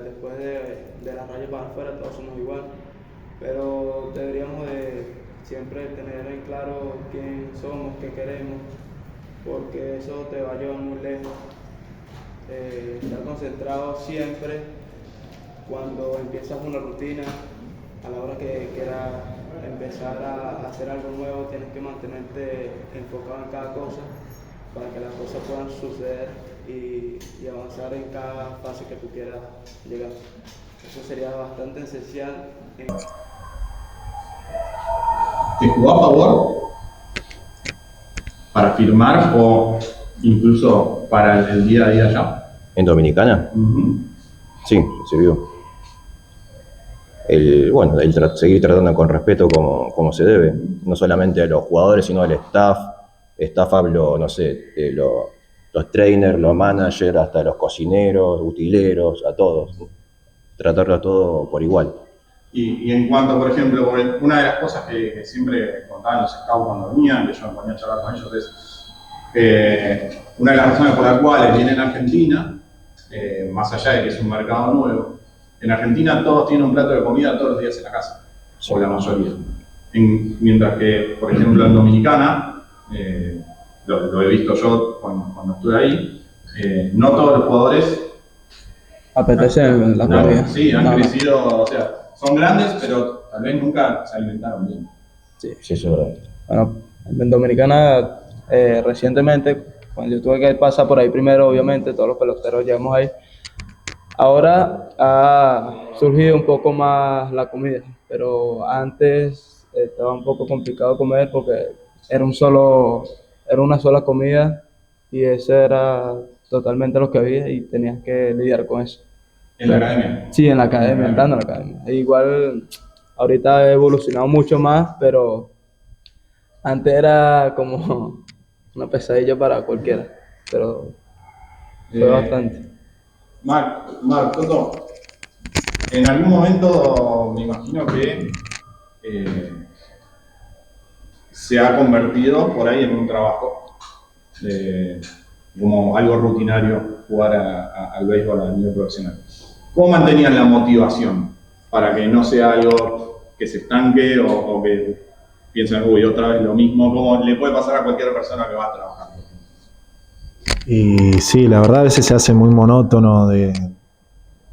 Después de las rayas para afuera todos somos igual, pero deberíamos de siempre tener en claro quién somos, qué queremos, porque eso te va a llevar muy lejos. Estar concentrado siempre cuando empiezas una rutina, a la hora que quieras empezar a hacer algo nuevo, tienes que mantenerte enfocado en cada cosa para que las cosas puedan suceder y avanzar en cada fase que tú quieras llegar. Eso sería bastante esencial. ¿Te jugó a favor para firmar o incluso para el día a día allá? ¿En Dominicana? Sí, me sirvió. Seguir tratando con respeto como se debe, no solamente a los jugadores, sino al staff. Staff hablo, no sé, de los trainers, los managers, hasta los cocineros, utileros, a todos. Tratarlo a todo por igual. Y en cuanto, por ejemplo, una de las cosas que siempre contaban los scouts cuando venían, que yo me ponía a charlar con ellos, es una de las razones por las cuales vienen a Argentina, más allá de que es un mercado nuevo, en Argentina todos tienen un plato de comida todos los días en la casa, o la mayoría. Mientras que, por ejemplo, en Dominicana, lo he visto yo cuando estuve ahí, no todos los jugadores Apetece la comida. sí, han crecido, o sea, son grandes, pero tal vez nunca se alimentaron bien. Sí. Sí, eso es verdad. Bueno, en Dominicana, recientemente, cuando yo tuve que pasar por ahí primero, obviamente, todos los peloteros llegamos ahí. Ahora ha surgido un poco más la comida, pero antes estaba un poco complicado comer porque era una sola comida y eso era totalmente lo que había y tenías que lidiar con eso. En la academia. Sí, en la academia, entrando en la academia. E igual, ahorita ha evolucionado mucho más, pero antes era como una pesadilla para cualquiera, pero fue bastante. Marc, Toto, en algún momento me imagino que se ha convertido por ahí en un trabajo, como algo rutinario, jugar al béisbol a nivel profesional. ¿Cómo mantenían la motivación para que no sea algo que se estanque o que piensen, uy, otra vez lo mismo, como le puede pasar a cualquier persona que va a trabajar? Y sí, la verdad a veces se hace muy monótono,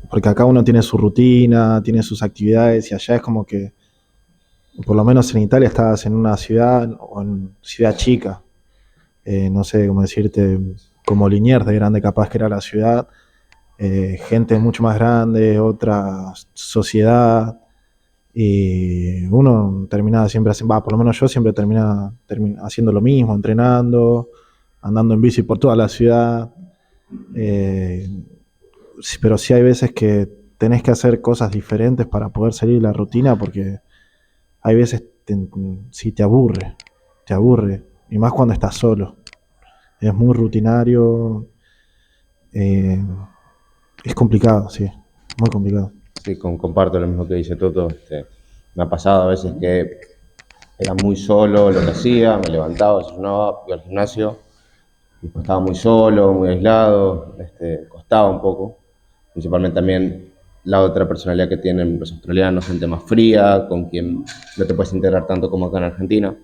porque acá uno tiene su rutina, tiene sus actividades y allá es como que, por lo menos en Italia estabas en una ciudad o en ciudad chica, no sé cómo decirte, como Liniers de grande capaz que era la ciudad, gente mucho más grande, otra sociedad, y uno terminaba siempre haciendo, por lo menos yo siempre terminaba haciendo lo mismo, entrenando, andando en bici por toda la ciudad, pero sí hay veces que tenés que hacer cosas diferentes para poder salir de la rutina, porque hay veces sí te aburre, y más cuando estás solo, es muy rutinario, es complicado, sí, muy complicado. Sí, comparto lo mismo que dice Toto. Me ha pasado a veces que era muy solo lo que hacía, me levantaba, desayunaba, iba al gimnasio, y pues estaba muy solo, muy aislado, costaba un poco. Principalmente también la otra personalidad que tienen los australianos, gente más fría, con quien no te puedes integrar tanto como acá en Argentina.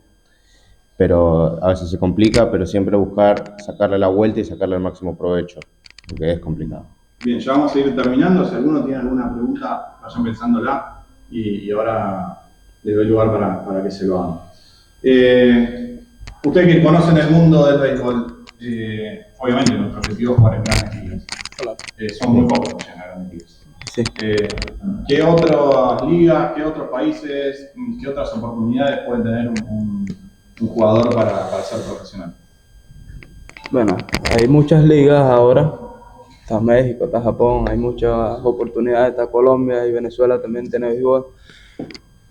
Pero a veces se complica, pero siempre buscar sacarle la vuelta y sacarle el máximo provecho, porque es complicado. Bien, ya vamos a ir terminando. Si alguno tiene alguna pregunta, vayan pensándola y ahora les doy lugar para que se lo hagan. Ustedes que conocen el mundo del béisbol, obviamente nuestro objetivo es jugar en grandes ligas. Son muy pocos que llegan a grandes ligas. Sí. ¿Qué otras ligas, qué otros países, qué otras oportunidades puede tener un jugador para ser profesional? Bueno, hay muchas ligas ahora, está México, está Japón, hay muchas oportunidades, está Colombia y Venezuela también tiene béisbol,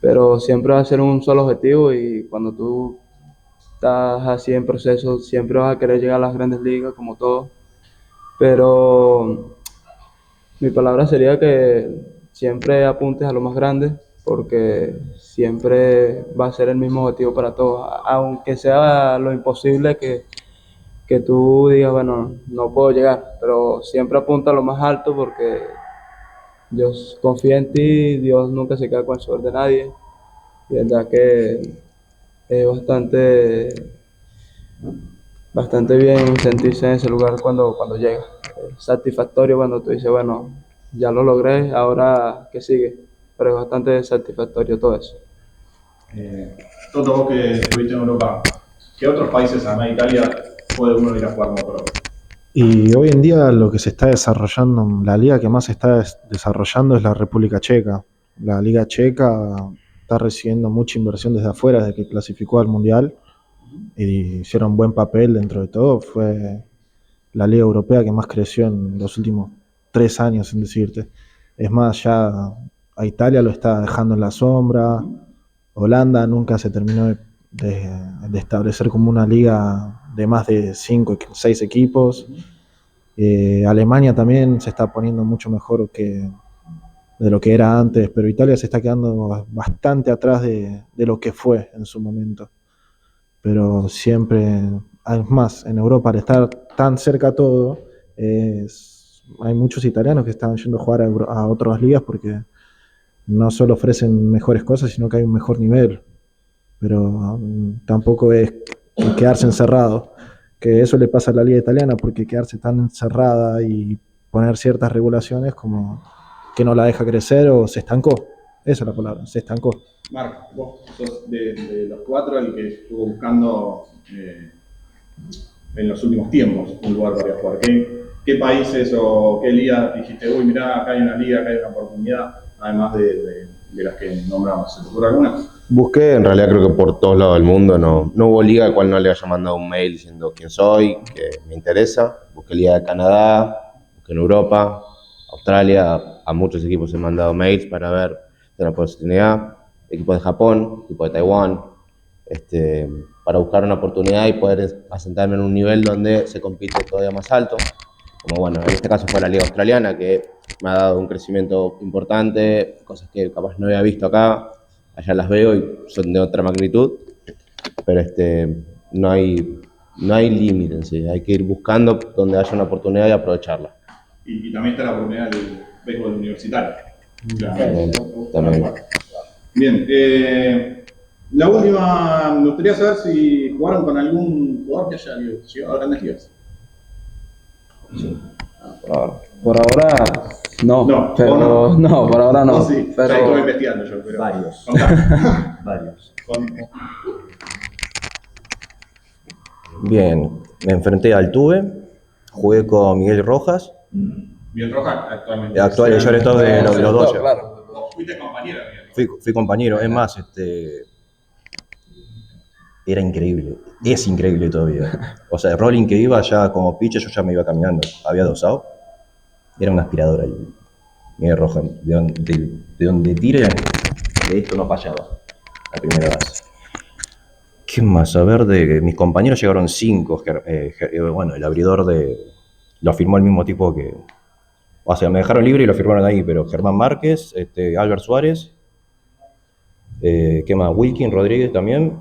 pero siempre va a ser un solo objetivo y cuando tú estás así en proceso siempre vas a querer llegar a las grandes ligas como todo, pero mi palabra sería que siempre apuntes a lo más grande porque siempre va a ser el mismo objetivo para todos, aunque sea lo imposible que tú digas, bueno, no puedo llegar, pero siempre apunta a lo más alto porque Dios confía en ti, Dios nunca se queda con el suerte de nadie, y verdad que bastante, bastante bien sentirse en ese lugar cuando llega. Es satisfactorio cuando tú dices, bueno, ya lo logré, ahora ¿qué sigue? Pero es bastante satisfactorio todo eso. Toto, vos que estuviste en Europa, ¿qué otros países, además de Italia, puede uno ir a jugar como pro? Y hoy en día lo que se está desarrollando, la liga que más se está desarrollando es la República Checa. La Liga Checa está recibiendo mucha inversión desde afuera, desde que clasificó al Mundial y hicieron buen papel dentro de todo. Fue la liga europea que más creció en los últimos 3 años, en decirte. Es más, ya a Italia lo está dejando en la sombra. Holanda nunca se terminó de establecer como una liga de más de 5 o 6 equipos. Alemania también se está poniendo mucho mejor de lo que era antes, pero Italia se está quedando bastante atrás de lo que fue en su momento. Pero siempre, además, en Europa, al estar tan cerca todo, hay muchos italianos que están yendo a jugar a otras ligas porque no solo ofrecen mejores cosas, sino que hay un mejor nivel. Pero tampoco es quedarse encerrado, que eso le pasa a la liga italiana, porque quedarse tan encerrada y poner ciertas regulaciones como que no la deja crecer o se estancó. Esa es la palabra, se estancó. Marc, vos sos de los cuatro el que estuvo buscando en los últimos tiempos un lugar para ir a jugar. ¿Qué países o qué ligas dijiste, uy, mirá, acá hay una liga, acá hay una oportunidad, además de las que nombramos? ¿Se te ocurre alguna? Busqué, en realidad creo que por todos lados del mundo, no hubo liga al cual no le haya mandado un mail diciendo quién soy, que me interesa. Busqué liga de Canadá, busqué en Europa, Australia, a muchos equipos he mandado mails para ver si hay una oportunidad. Equipos de Japón, equipos de Taiwán, para buscar una oportunidad y poder asentarme en un nivel donde se compite todavía más alto. Como bueno, en este caso fue la liga australiana, que me ha dado un crecimiento importante, cosas que capaz no había visto acá, allá las veo y son de otra magnitud, pero no hay límite en sí, hay que ir buscando donde haya una oportunidad y aprovecharla. Y también está la oportunidad del béisbol universitario. También. Bien, la última, me gustaría saber si jugaron con algún jugador que haya llegado a grandes ligas. Por ahora no, No, pero no. no, por ahora no. No, sí, pero ya estuve investigando yo, pero... Varios. Contá. Varios. Con- Bien, me enfrenté al Tuve, jugué con Miguel Rojas, Bien Roja actualmente. actual shortstop de los Dodgers. Claro. Vos fuiste compañero, Miguel. Fui compañero, es más, era increíble, es increíble todavía. O sea, el rolling que iba ya como pitcher, yo ya me iba caminando, había 2 outs, era una aspiradora ahí. Miguel Rojas, de donde tire, de esto no fallaba, la primera base. ¿Qué más? A ver, de mis compañeros llegaron 5, bueno, el abridor lo firmó el mismo tipo que... O sea, me dejaron libre y lo firmaron ahí, pero Germán Márquez, Albert Suárez, ¿qué más? Wilkin Rodríguez también,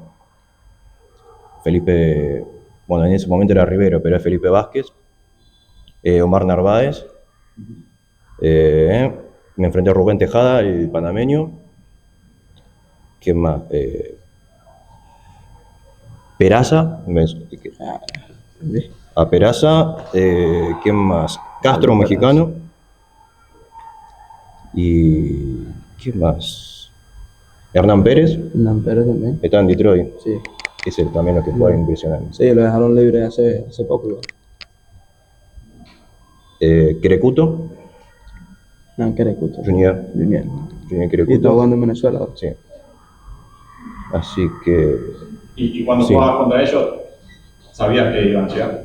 Felipe, bueno, en ese momento era Rivero, pero es Felipe Vázquez, Omar Narváez, me enfrenté a Rubén Tejada, el panameño, ¿qué más? Peraza, a Peraza, ¿quién más? Castro, mexicano, y ¿quién más? Hernán Pérez, Nampere también. está en Detroit, Sí, ese también lo que fue impresionante. sí, lo dejaron libre hace poco. Igual. Crecuto, No, que escucha. Junior Junior. Y está Crecuto, jugando en Venezuela ahora. sí. Así que Y cuando Sí. jugabas contra ellos, ¿sabías que iban a llegar?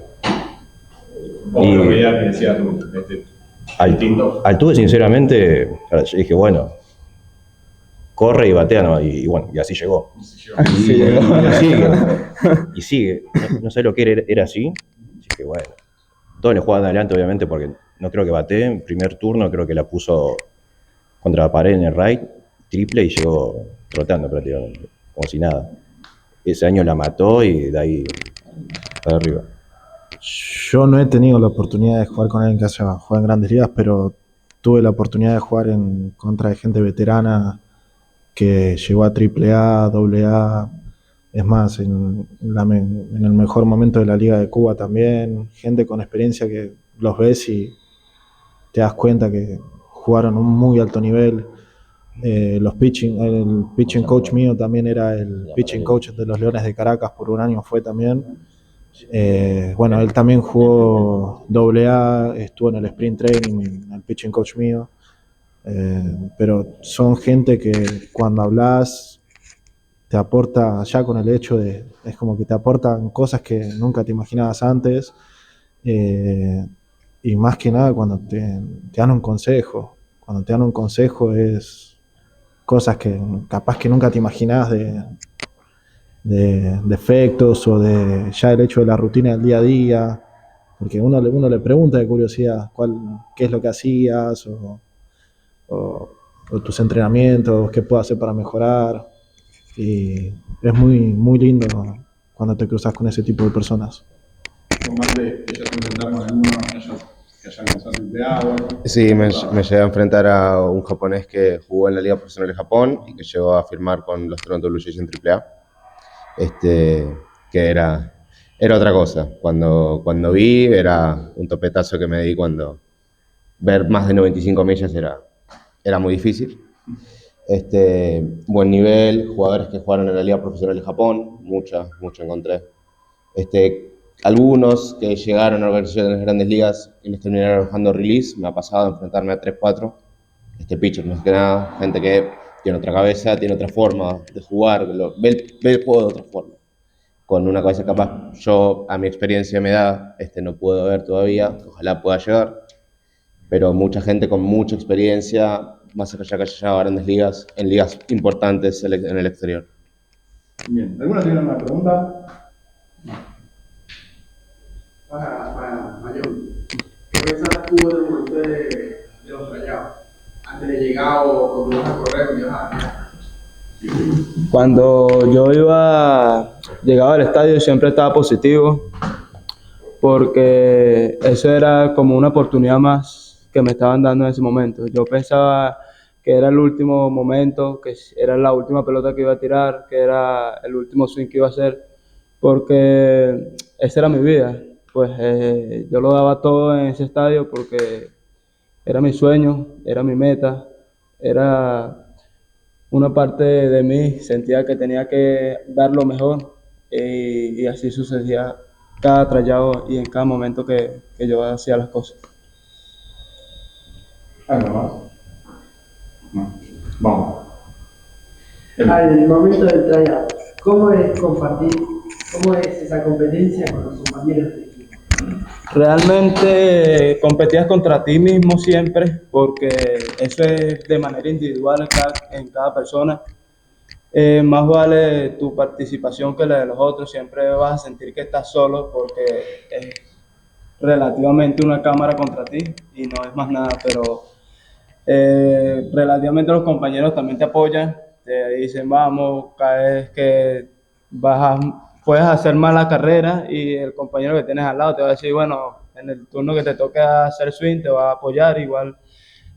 ¿O Y- lo veías y decías, distinto? al Tuve, sinceramente, yo dije, bueno, corre y batea, ¿no? Y bueno, y así llegó. Sí, llegó. Y sigue. Y sigue. No sé lo que era así. Así que bueno. Todos le juegan adelante, obviamente, porque no creo que batee. En primer turno creo que la puso contra la pared en el right, triple, y llegó trotando prácticamente, como si nada. Ese año la mató y de ahí para arriba. Yo no he tenido la oportunidad de jugar con alguien que haya jugado en grandes ligas, pero tuve la oportunidad de jugar en contra de gente veterana que llegó a AAA, AA, Es más, en el mejor momento de la Liga de Cuba también, gente con experiencia que los ves y te das cuenta que jugaron a un muy alto nivel. El pitching coach mío también era el pitching coach de los Leones de Caracas por un año, fue también. Bueno, él también jugó AA, estuvo en el sprint training, el pitching coach mío. Pero son gente que cuando hablas te aporta, ya con el hecho de, es como que te aportan cosas que nunca te imaginabas antes. Y más que nada cuando te dan un consejo. Cuando te dan un consejo es cosas que capaz que nunca te imaginabas de efectos o de ya el hecho de la rutina del día a día. Porque uno le pregunta de curiosidad qué es lo que hacías o tus entrenamientos, qué puedo hacer para mejorar. Y es muy, muy lindo cuando te cruzas con ese tipo de personas. Más de ellos enfrentar con alguno de ellos que hayan lanzado de agua. Sí, me llegué a enfrentar a un japonés que jugó en la Liga Profesional de Japón y que llegó a firmar con los Toronto Blue Jays en AAA. Que era otra cosa. Cuando vi, era un topetazo que me di cuando ver más de 95 millas era muy difícil. Buen nivel, jugadores que jugaron en la Liga Profesional de Japón, mucho encontré. Algunos que llegaron a organizaciones de las grandes ligas y les terminaron dejando release, me ha pasado enfrentarme a 3-4 pitchers, más que nada, gente que tiene otra cabeza, tiene otra forma de jugar, ve el juego de otra forma. Con una cabeza capaz, yo a mi experiencia me da, no puedo ver todavía, ojalá pueda llegar, pero mucha gente con mucha experiencia, más allá que haya llegado a grandes ligas, en ligas importantes en el exterior. Bien, ¿alguno tiene una pregunta? Para Mayón, ¿qué pensás tú del momento de los Rayados? Antes de llegar o cuando ibas a correr, cuando ibas a... Cuando yo llegaba al estadio siempre estaba positivo porque eso era como una oportunidad más que me estaban dando en ese momento. Yo pensaba que era el último momento, que era la última pelota que iba a tirar, que era el último swing que iba a hacer, porque esa era mi vida. Pues yo lo daba todo en ese estadio porque era mi sueño, era mi meta, era una parte de mí, sentía que tenía que dar lo mejor y así sucedía cada trayado y en cada momento que yo hacía las cosas. ¿Algo más? No. Vamos. Al momento del tryout, ¿cómo es compartir, cómo es esa competencia con los compañeros de equipo? Realmente competías contra ti mismo siempre, porque eso es de manera individual en cada persona. Más vale tu participación que la de los otros, siempre vas a sentir que estás solo porque es relativamente una cámara contra ti y no es más nada, pero relativamente los compañeros también te apoyan, te dicen vamos, cada vez que puedes hacer mal la carrera y el compañero que tienes al lado te va a decir, bueno, en el turno que te toque hacer swing te va a apoyar, igual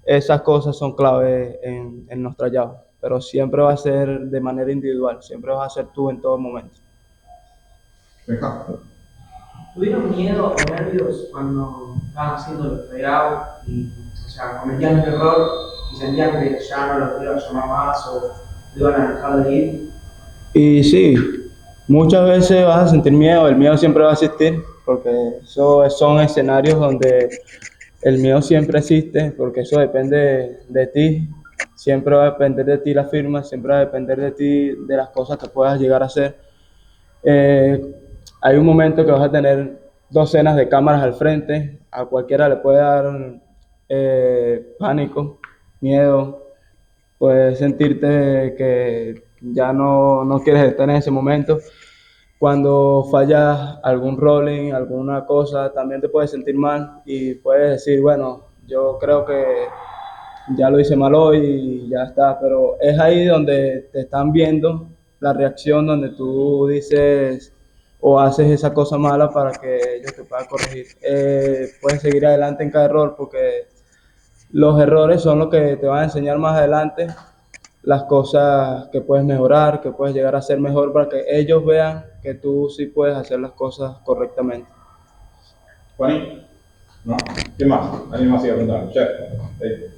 esas cosas son clave en los trayados, pero siempre va a ser de manera individual, siempre vas a ser tú en todo momento. ¿Tuvieron miedo o nervios cuando estaban haciendo los tryout y, o sea, cometían un error y sentían que ya no los iban a llamar más o iban a dejar de ir? Y sí, muchas veces vas a sentir miedo, el miedo siempre va a existir, porque son escenarios donde el miedo siempre existe, porque eso depende de ti, siempre va a depender de ti la firma, siempre va a depender de ti, de las cosas que puedas llegar a hacer. Hay un momento que vas a tener docenas de cámaras al frente, a cualquiera le puede dar pánico, miedo, puedes sentirte que ya no quieres estar en ese momento. Cuando fallas algún rolling, alguna cosa, también te puedes sentir mal y puedes decir, bueno, yo creo que ya lo hice mal hoy y ya está, pero es ahí donde te están viendo la reacción, donde tú dices o haces esa cosa mala para que ellos te puedan corregir. Puedes seguir adelante en cada error porque los errores son los que te van a enseñar más adelante las cosas que puedes mejorar, que puedes llegar a ser mejor para que ellos vean que tú sí puedes hacer las cosas correctamente. Juaní, ¿no? ¿Qué más? ¿Alguien más iba a preguntar? Chef,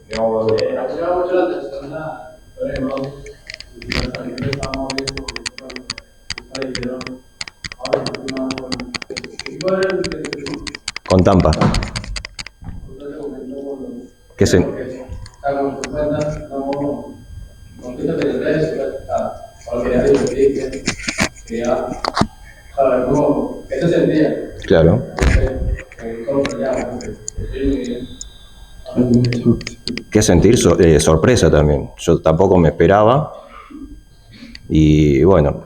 ¿qué vamos a ver? Me llama mucho la atención la historia de Mauri. Y la salida de Mauri, ahí dijeron, ahora continuamos con igual Con Tampa. ¿Qué se- como se cuenta, no fíjate el resto, porque ya digo que ya, ¿sabes cómo? ¿Qué se sentía? Claro. ¿Qué sentir? Sorpresa también. Yo tampoco me esperaba. Y bueno,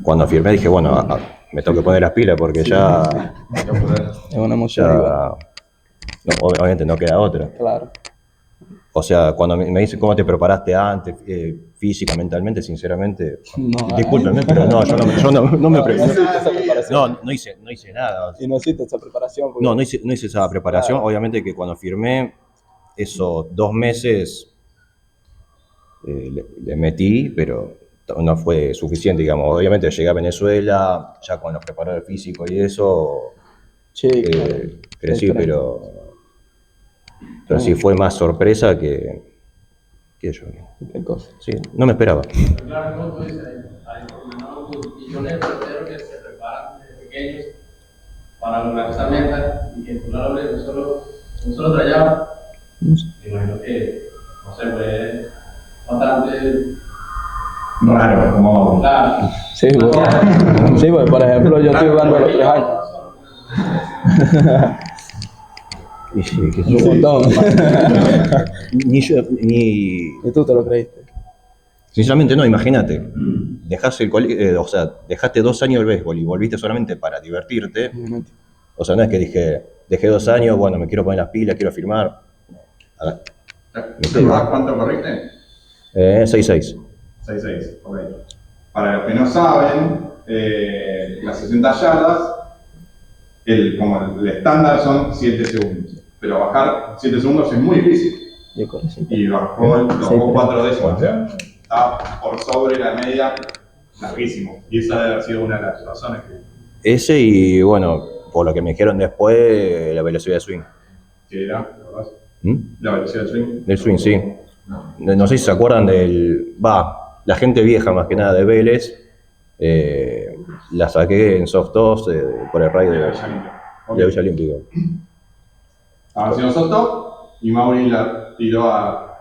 cuando firmé dije, bueno, me tengo que poner las pilas porque ya, Es una emoción igual. no, obviamente no queda otra. Claro. O sea, cuando me dicen cómo te preparaste antes, física, mentalmente, sinceramente, No, discúlpenme, pero no, yo no me preparé. hiciste esa preparación. No hice nada. Y no hiciste esa preparación. porque- No hice esa preparación. Claro. Obviamente que cuando firmé esos 2 meses le metí, pero no fue suficiente, digamos. Obviamente llegué a Venezuela, ya con los preparadores físicos y eso, Sí, claro. crecí, Sí, pero sí fue más sorpresa que yo. Qué cosa. Sí, no me esperaba. Claro, como tú dices, hay millones de porteros que se preparan desde pequeños para lograr esa meta y que tú la logres un solo trayado. Me imagino que, no sé, pues bastante Raro, como... claro. Sí, sí, pues, por ejemplo, yo estoy jugando a los 3 años. Y sí, que Un montón. ni Y tú te lo creíste. sinceramente no, imagínate, dejaste o sea, dejaste 2 años el béisbol y volviste solamente para divertirte. Obviamente. O sea, no es que dejé 2 años, bueno, me quiero poner las pilas, quiero firmar. A ver, ¿Te acordás cuánto corriste? 6-6. 6-6, ok. Para los que no saben, las 60 yardas, como el estándar son 7 segundos. Pero bajar 7 segundos es muy difícil. Yo corrí sin Y bajó Sí, 4 décimas. O sea, está por sobre la media, larguísimo. Y esa debe haber sido una de las razones que Ese y bueno, por lo que me dijeron después, la velocidad de swing. era, ¿verdad? ¿Mm? La velocidad del swing. Del swing, sí. No sé si se acuerdan la gente vieja más que nada de Vélez, la saqué en soft toss por el rayo de la Villa Olímpica. Estaban haciendo soft top y Mauri la tiró a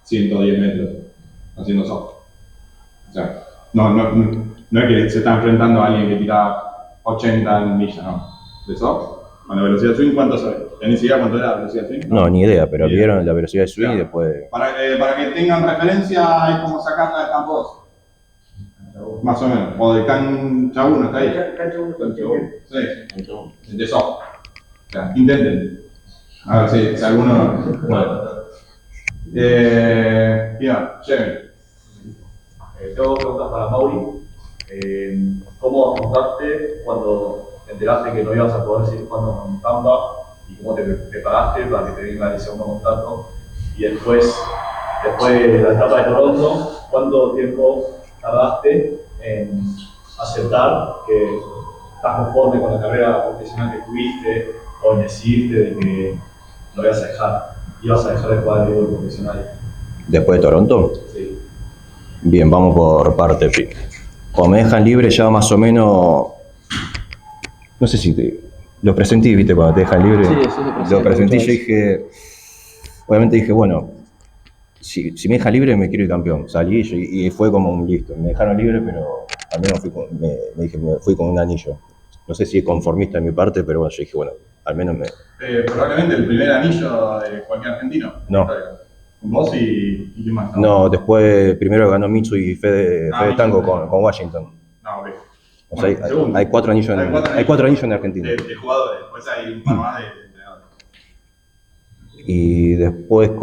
110 metros haciendo soft. O sea, no es que se está enfrentando a alguien que tira 80 millas, no. De soft, con la velocidad de swing, ¿cuánto sabes? ¿Tenés idea cuánto era la velocidad de swing? No, ni idea, pero Ni idea. vieron la velocidad de swing y Claro. después. Para que tengan referencia, es como sacarla de campo 2. Más o menos. O de cancha 1, está ahí. Sí, de soft. O sea, intenten. A ver si alguno. Bueno. Jeremy. Tengo dos preguntas para Mauri. ¿Cómo afrontaste cuando te enteraste que no ibas a poder seguir jugando con Tampa? ¿Y cómo te preparaste para que te den el segundo contrato? Y después de la etapa de Toronto, ¿cuánto tiempo tardaste en aceptar que estás conforme con la carrera profesional que tuviste o en decidirte de que lo ibas a dejar de jugar el béisbol profesional? Después de Toronto. Sí. Bien, vamos por parte. Cuando me dejan libre ya más o menos, no sé si lo presentí, viste, cuando te dejan libre. Sí, eso se presenta Lo presenté y muchas yo dije, obviamente dije, bueno, si me deja libre me quiero ir campeón. Salí y fue como un listo. Me dejaron libre, pero al menos me fui con un anillo. No sé si es conformista de mi parte, pero bueno, yo dije, bueno, al menos me... Probablemente el primer anillo de cualquier argentino. No. Vos y quién más. No, después primero ganó Mitsu y Fede Tango Mitsu. con Washington. No, ok. O sea, Segundo. hay 4 anillos Hay cuatro anillos en Argentina. de jugadores, después hay un par más de entrenadores. Y después de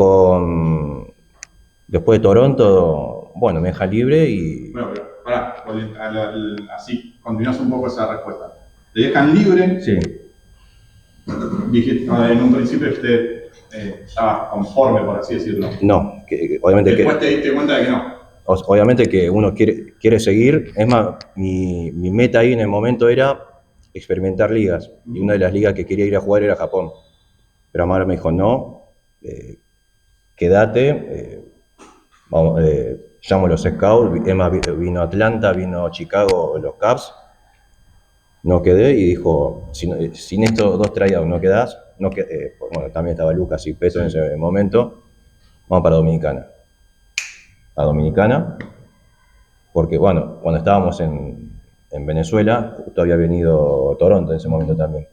Toronto, bueno, me deja libre y Bueno, pero pará, así continuás un poco esa respuesta. Te dejan libre, sí, dijiste en un principio que usted estaba conforme, por así decirlo. no, obviamente Después te diste cuenta de que no. obviamente que uno quiere seguir. Es más, mi meta ahí en el momento era experimentar ligas. Y una de las ligas que quería ir a jugar era Japón. Pero Amaro me dijo, no, quédate, llamo a los scouts. Emma vino a Atlanta, vino a Chicago, los Cubs. No quedé y dijo, sin estos 2 tryouts no quedás, bueno, también estaba Lucas y Petro en ese momento, vamos para Dominicana. A Dominicana, porque bueno, cuando estábamos en Venezuela, justo había venido Toronto en ese momento también.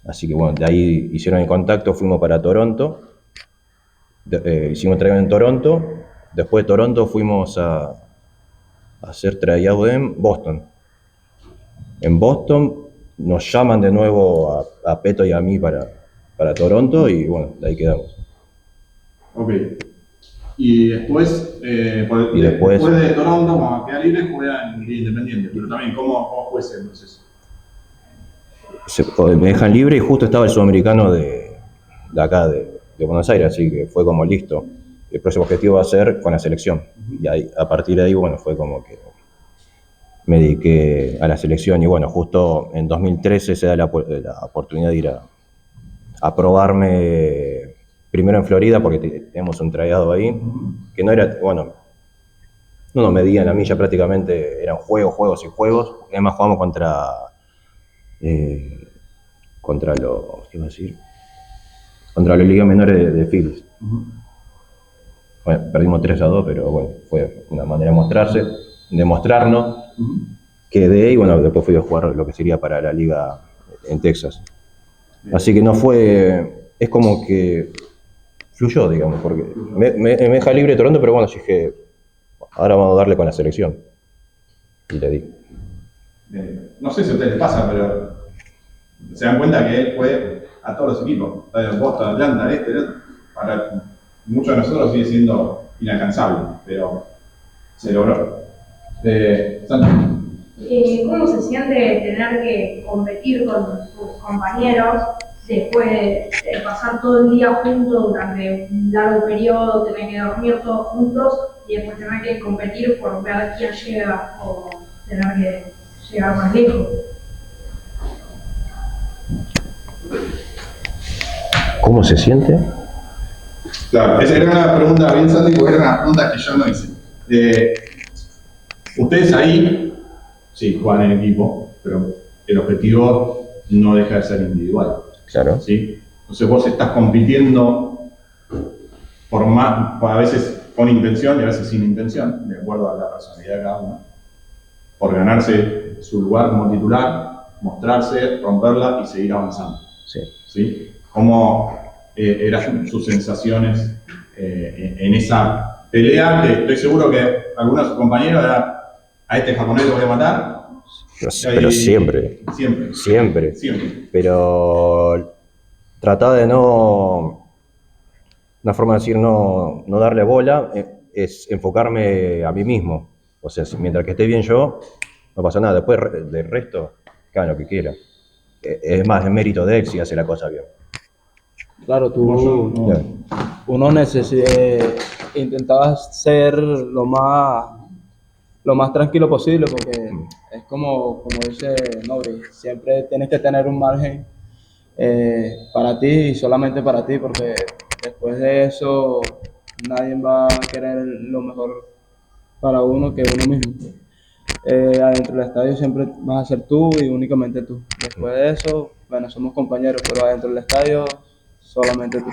Así que bueno, de ahí hicieron el contacto, fuimos para Toronto, hicimos tryout en Toronto, después de Toronto fuimos a hacer tryout en Boston. En Boston nos llaman de nuevo a Peto y a mí para Toronto y bueno, de ahí quedamos. Ok. Y después, después de Toronto, cuando queda libre, juega en Liga Independiente. Pero también, ¿cómo fue ese proceso? Me dejan libre y justo estaba el sudamericano de acá, de Buenos Aires, así que fue como listo. El próximo objetivo va a ser con la selección. Y ahí, a partir de ahí, bueno, fue como que me dediqué a la selección y bueno, justo en 2013 se da la oportunidad de ir a probarme primero en Florida porque tenemos un tryout ahí, que no era, bueno, no nos medían la milla prácticamente, eran juegos y juegos. Además jugamos contra los, ¿qué iba a decir? Contra las ligas menores de Phillies. Bueno, perdimos 3-2, pero bueno, fue una manera de mostrarnos. Quedé y bueno, después fui a jugar lo que sería para la liga en Texas. Así que no fue, es como que fluyó, digamos, porque me deja libre Toronto, pero bueno, dije, ahora vamos a darle con la selección. Y le di. No sé si a ustedes les pasa, pero se dan cuenta que él fue a todos los equipos. Boston, Atlanta, para muchos de nosotros sigue siendo inalcanzable, pero se logró. ¿Cómo se siente tener que competir con tus compañeros después de pasar todo el día juntos durante un largo periodo, tener que dormir todos juntos y después tener que competir por ver quién llega o tener que llegar más lejos? ¿Cómo se siente? Claro, esa era una pregunta bien Santi, porque era una pregunta que yo no hice. Ustedes ahí, sí, juegan en equipo, pero el objetivo no deja de ser individual. Claro. ¿Sí? Entonces vos estás compitiendo a veces con intención y a veces sin intención, de acuerdo a la personalidad de cada uno, por ganarse su lugar como titular, mostrarse, romperla y seguir avanzando. Sí. ¿Sí? ¿Cómo eran sus sensaciones en esa pelea? Que estoy seguro que algunos de sus compañeros eran, a este japonés lo voy a matar. Pero siempre. Pero trataba de una forma de decir no darle bola, es enfocarme a mí mismo. O sea, mientras que esté bien yo, no pasa nada. Después del resto, que hagan lo que quieran. Es más, es mérito de él si hace la cosa bien. Claro, uno intentaba ser lo más tranquilo posible porque es como dice Nobri, siempre tienes que tener un margen para ti y solamente para ti, porque después de eso nadie va a querer lo mejor para uno que uno mismo. Adentro del estadio siempre vas a ser tú y únicamente tú. Después de eso, bueno, somos compañeros, pero adentro del estadio solamente tú.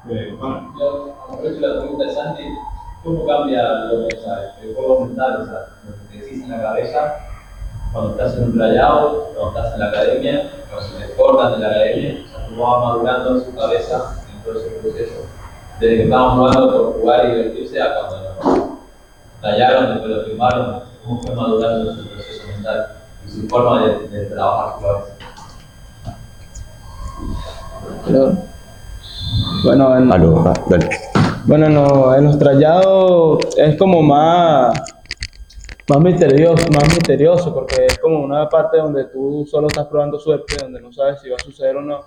Bueno. Yo aprovecho la pregunta de Santi, ¿cómo cambia el juego mental, lo que te decís en la cabeza cuando estás en un tryout, cuando estás en la academia, cuando se te cortan en la academia? O sea, cómo va madurando en su cabeza en todo ese proceso, desde que estaban jugando por jugar y divertirse a cuando lo tallaron, después lo firmaron, cómo fue madurando su proceso mental y su forma de trabajar su cabeza. Pero, bueno, en los trayados es como más misterioso, porque es como una parte donde tú solo estás probando suerte, donde no sabes si va a suceder o no.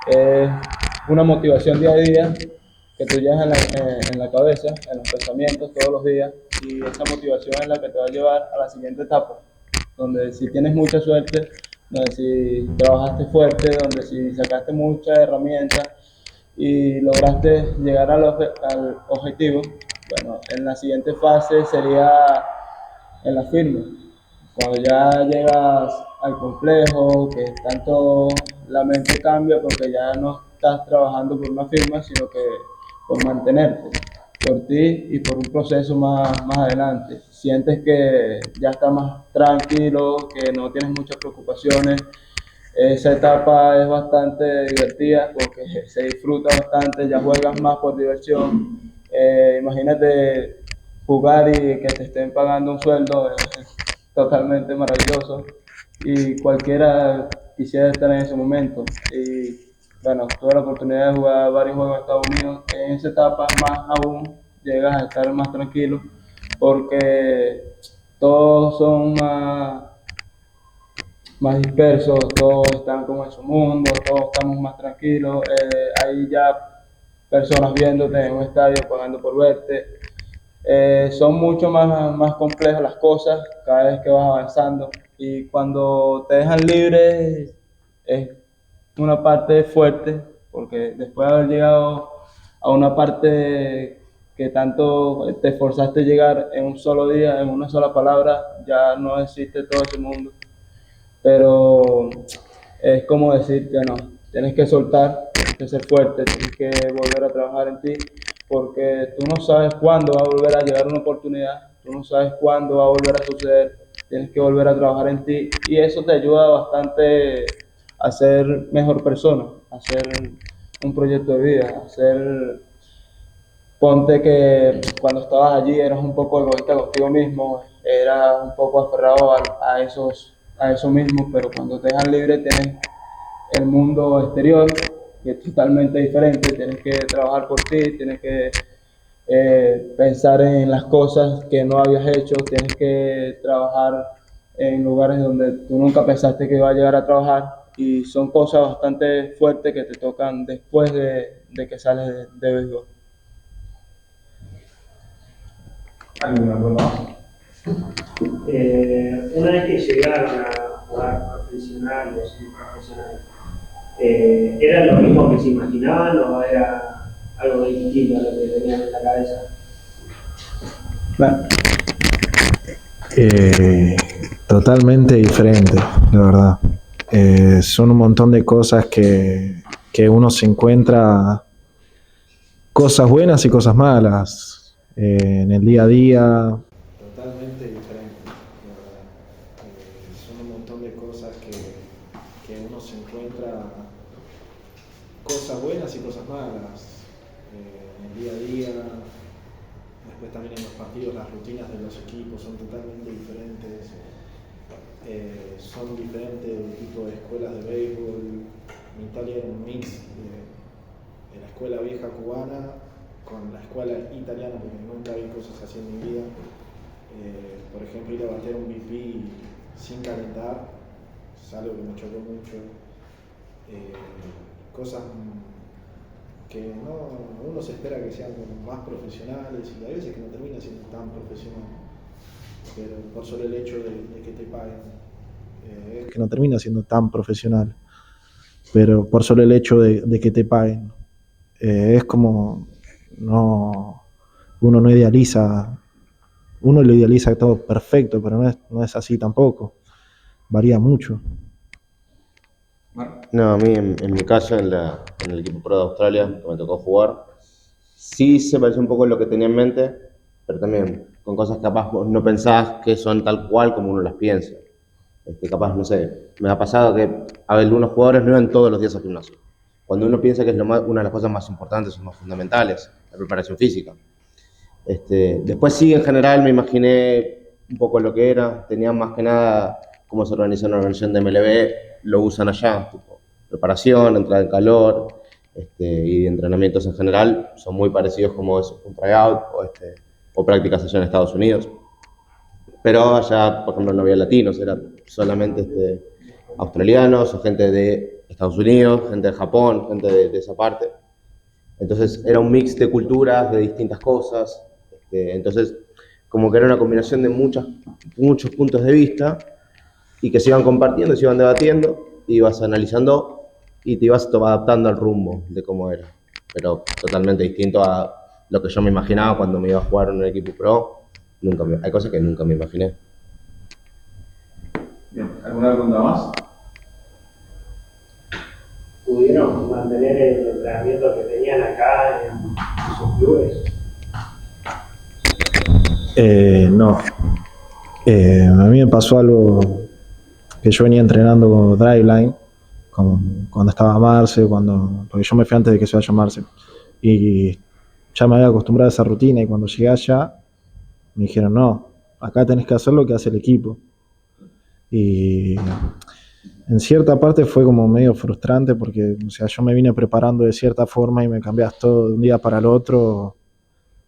Es una motivación día a día que tú llevas en la cabeza, en los pensamientos todos los días, y esa motivación es la que te va a llevar a la siguiente etapa, donde si tienes mucha suerte, donde si trabajaste fuerte, donde si sacaste muchas herramientas y lograste llegar al objetivo, bueno, en la siguiente fase sería en la firma. Cuando ya llegas al complejo, que tanto la mente cambia porque ya no estás trabajando por una firma, sino que por mantenerte, por ti y por un proceso más adelante. Sientes que ya estás más tranquilo, que no tienes muchas preocupaciones. Esa etapa es bastante divertida porque se disfruta bastante, ya juegas más por diversión. Imagínate jugar y que te estén pagando un sueldo, es totalmente maravilloso y cualquiera quisiera estar en ese momento. Y bueno, tuve la oportunidad de jugar varios juegos en Estados Unidos. En esa etapa más aún llegas a estar más tranquilo porque todos son más dispersos, todos están como en su mundo, todos estamos más tranquilos. Hay ya personas viéndote en un estadio pagando por verte. Son mucho más complejas las cosas cada vez que vas avanzando, y cuando te dejan libre es una parte fuerte porque después de haber llegado a una parte que tanto te esforzaste en llegar en un solo día, en una sola palabra, ya no existe todo ese mundo. Pero es como decir que no, tienes que soltar, tienes que ser fuerte, tienes que volver a trabajar en ti, porque tú no sabes cuándo va a volver a llegar una oportunidad, tú no sabes cuándo va a volver a suceder, tienes que volver a trabajar en ti y eso te ayuda bastante a ser mejor persona, a hacer un proyecto de vida, a ser. Ponte que cuando estabas allí eras un poco egoísta contigo mismo, eras un poco aferrado a eso mismo, pero cuando te dejan libre tienes el mundo exterior, que es totalmente diferente, tienes que trabajar por ti, tienes que pensar en las cosas que no habías hecho, tienes que trabajar en lugares donde tú nunca pensaste que iba a llegar a trabajar, y son cosas bastante fuertes que te tocan después de que sales de béisbol. ¿Alguna pregunta más? Una vez que llegaron a jugar profesional o semiprofesional, ¿era lo mismo que se imaginaban o era algo distinto a lo que tenían en la cabeza? Bueno, Totalmente diferente, la verdad. Son un montón de cosas que uno se encuentra, cosas buenas y cosas malas, en el día a día. Totalmente diferente, la verdad. Son un montón de cosas que uno se encuentra, cosas buenas y cosas malas, en el día a día. Después también en los partidos, las rutinas de los equipos son totalmente diferentes. Son diferentes tipos de escuelas de béisbol. En Italia era un mix de la escuela vieja cubana con la escuela italiana, porque nunca vi cosas así en mi vida. Por ejemplo, ir a bater un BP sin calentar es algo que me chocó mucho. Cosas que uno se espera que sean más profesionales y a veces que no termina siendo tan profesional, pero por solo el hecho de que te paguen, que no termina siendo tan profesional, pero por solo el hecho de que te paguen, es como uno lo idealiza todo perfecto, pero no es así tampoco, varía mucho. No, a mí en mi caso, en el equipo pro de Australia, que me tocó jugar, sí se pareció un poco lo que tenía en mente, pero también con cosas capaz vos no pensás que son tal cual como uno las piensa. Capaz, no sé, me ha pasado que algunos jugadores no iban todos los días al gimnasio, cuando uno piensa que es una de las cosas más importantes o más fundamentales, la preparación física. Después sí, en general me imaginé un poco lo que era, tenía más que nada cómo se organiza una organización de MLB, lo usan allá, tipo preparación, entrada en calor, y entrenamientos en general son muy parecidos como es un tryout o prácticas allá en Estados Unidos. Pero allá, por ejemplo, no había latinos, era solamente australianos o gente de Estados Unidos, gente de Japón, gente de esa parte. Entonces era un mix de culturas, de distintas cosas. Entonces, como que era una combinación de muchos puntos de vista y que se iban compartiendo, se iban debatiendo, ibas analizando y te ibas adaptando al rumbo de cómo era. Pero totalmente distinto a lo que yo me imaginaba cuando me iba a jugar en un equipo pro. Hay cosas que nunca me imaginé. Bien, ¿alguna pregunta más? ¿Pudieron mantener el entrenamiento que tenían acá en sus clubes? No. A mí me pasó algo que yo venía entrenando Driveline cuando estaba Marce, porque yo me fui antes de que se vaya Marce. Y ya me había acostumbrado a esa rutina y cuando llegué allá me dijeron, no, acá tenés que hacer lo que hace el equipo. Y en cierta parte fue como medio frustrante porque, o sea, yo me vine preparando de cierta forma y me cambias todo de un día para el otro,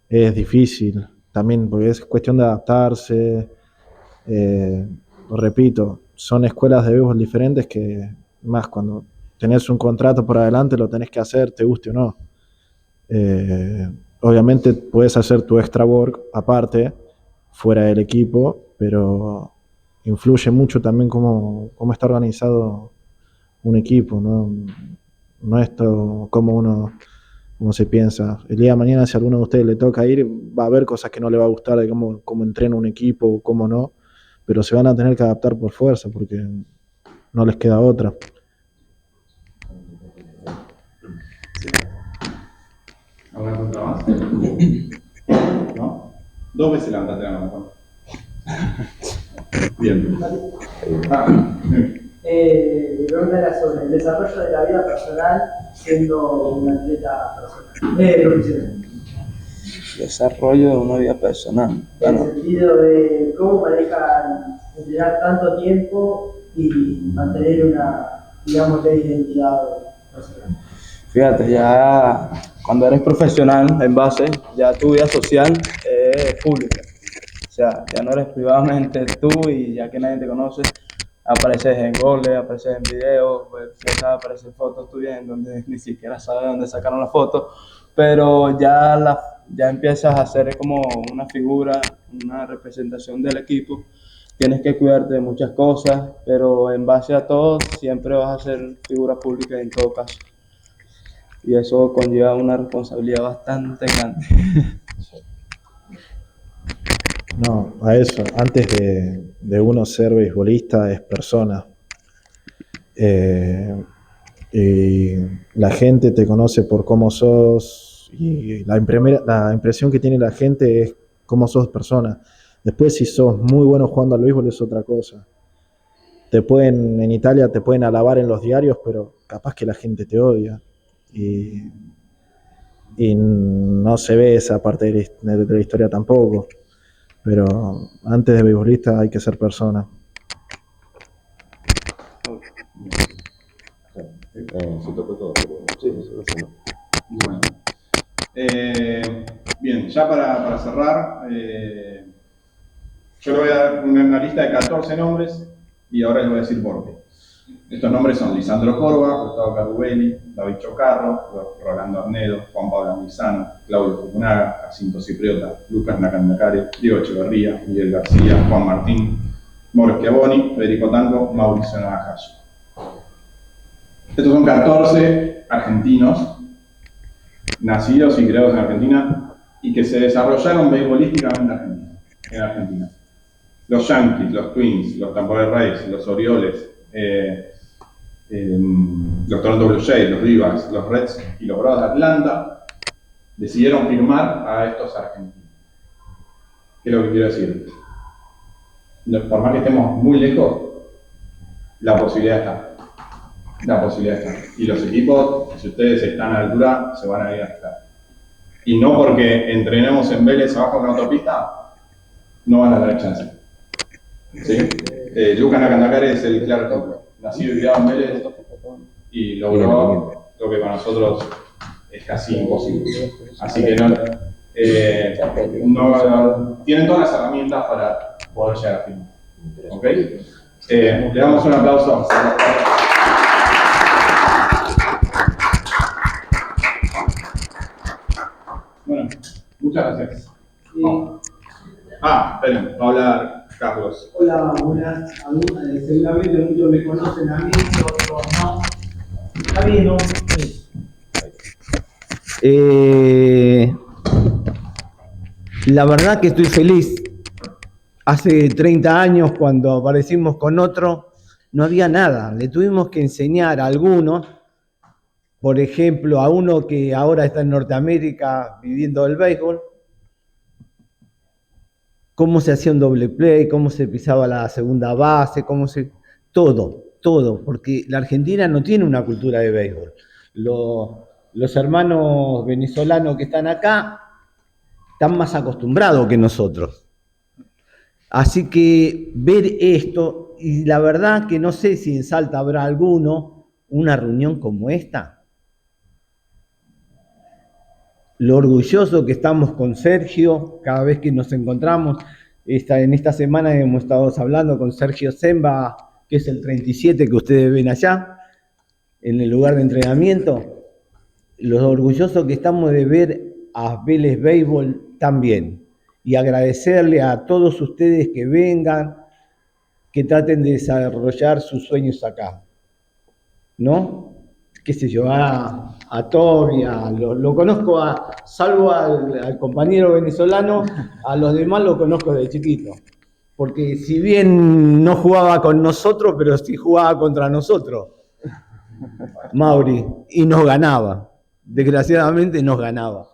es difícil. También porque es cuestión de adaptarse. Repito, son escuelas de béisbol diferentes que, más cuando tenés un contrato por adelante, lo tenés que hacer, te guste o no. Obviamente puedes hacer tu extra work aparte, fuera del equipo, pero influye mucho también cómo está organizado un equipo, ¿no? No es todo como se piensa. El día de mañana, si a alguno de ustedes le toca ir, va a haber cosas que no le va a gustar de cómo entrena un equipo o cómo no, pero se van a tener que adaptar por fuerza porque no les queda otra. ¿Alguna pregunta más? ¿No? 2 veces levantaste la mano. Bien. Mi pregunta era sobre el desarrollo de la vida personal siendo un atleta profesional. Desarrollo de una vida personal. En el sentido de cómo manejan entrenar tanto tiempo y mantener una, digamos, identidad personal. Fíjate, ya cuando eres profesional en base, ya tu vida social es pública. O sea, ya no eres privadamente tú y ya que nadie te conoce, apareces en goles, apareces en videos, pues, empiezas a aparecer fotos tuyas en donde ni siquiera sabes dónde sacaron la foto, pero ya empiezas a ser como una figura, una representación del equipo. Tienes que cuidarte de muchas cosas, pero en base a todo siempre vas a ser figura pública en todo caso. Y eso conlleva una responsabilidad bastante grande. No, a eso, antes de uno ser beisbolista es persona. Y la gente te conoce por cómo sos y la impresión que tiene la gente es cómo sos persona. Después si sos muy bueno jugando al béisbol es otra cosa. En Italia te pueden alabar en los diarios, pero capaz que la gente te odia. Y no se ve esa parte de la historia tampoco. Pero antes de beisbolista hay que ser persona. Se tocó todo, pero sí, eso no. Bueno. Bien, ya para cerrar, yo le voy a dar una lista de 14 nombres y ahora les voy a decir por qué. Estos nombres son Lisandro Córdoba, Gustavo Carubelli, David Chocarro, Rolando Arnedo, Juan Pablo Amizano, Claudio Fukunaga, Jacinto Cipriota, Lucas Nakandakare, Diego Echeverría, Miguel García, Juan Martín, Mauro Schiavoni, Federico Tango, Mauricio Nakahashi. Estos son 14 argentinos nacidos y creados en Argentina y que se desarrollaron beisbolísticamente en Argentina. Los Yankees, los Twins, los Tampa Bay Rays, los Orioles, los Toronto Blue Jays, los D-backs, los Reds y los Bravos de Atlanta decidieron firmar a estos argentinos. ¿Qué es lo que quiero decir? Por más que estemos muy lejos, la posibilidad está. La posibilidad está. Y los equipos, si ustedes están a la altura, se van a ir a estar. Y no porque entrenemos en Vélez abajo de una autopista, no van a tener chance. ¿Sí? Lucas Nakandakare es el claro ejemplo. Nacido y criado en Vélez y logró lo que para nosotros es casi imposible. Así que tienen todas las herramientas para poder llegar a fin. ¿Ok? Le damos un aplauso. Muchas gracias. Esperen, va a hablar Carlos. Hola, buenas. Seguramente muchos me conocen a mí, otros no. Está bien, ¿no? La verdad que estoy feliz. Hace 30 años, cuando aparecimos con otro, no había nada. Le tuvimos que enseñar a algunos, por ejemplo, a uno que ahora está en Norteamérica viviendo el béisbol, cómo se hacía un doble play, cómo se pisaba la segunda base, todo, porque la Argentina no tiene una cultura de béisbol. Los hermanos venezolanos que están acá están más acostumbrados que nosotros. Así que ver esto, y la verdad que no sé si en Salta habrá una reunión como esta. Lo orgulloso que estamos con Sergio cada vez que nos encontramos. En esta semana hemos estado hablando con Sergio Zemba, que es el 37 que ustedes ven allá, en el lugar de entrenamiento. Lo orgulloso que estamos de ver a Vélez Béisbol también. Y agradecerle a todos ustedes que vengan, que traten de desarrollar sus sueños acá. ¿No? Qué sé yo, a Toby, lo conozco, salvo al compañero venezolano, a los demás lo conozco desde chiquito. Porque si bien no jugaba con nosotros, pero sí jugaba contra nosotros, Mauri, y nos ganaba. Desgraciadamente nos ganaba.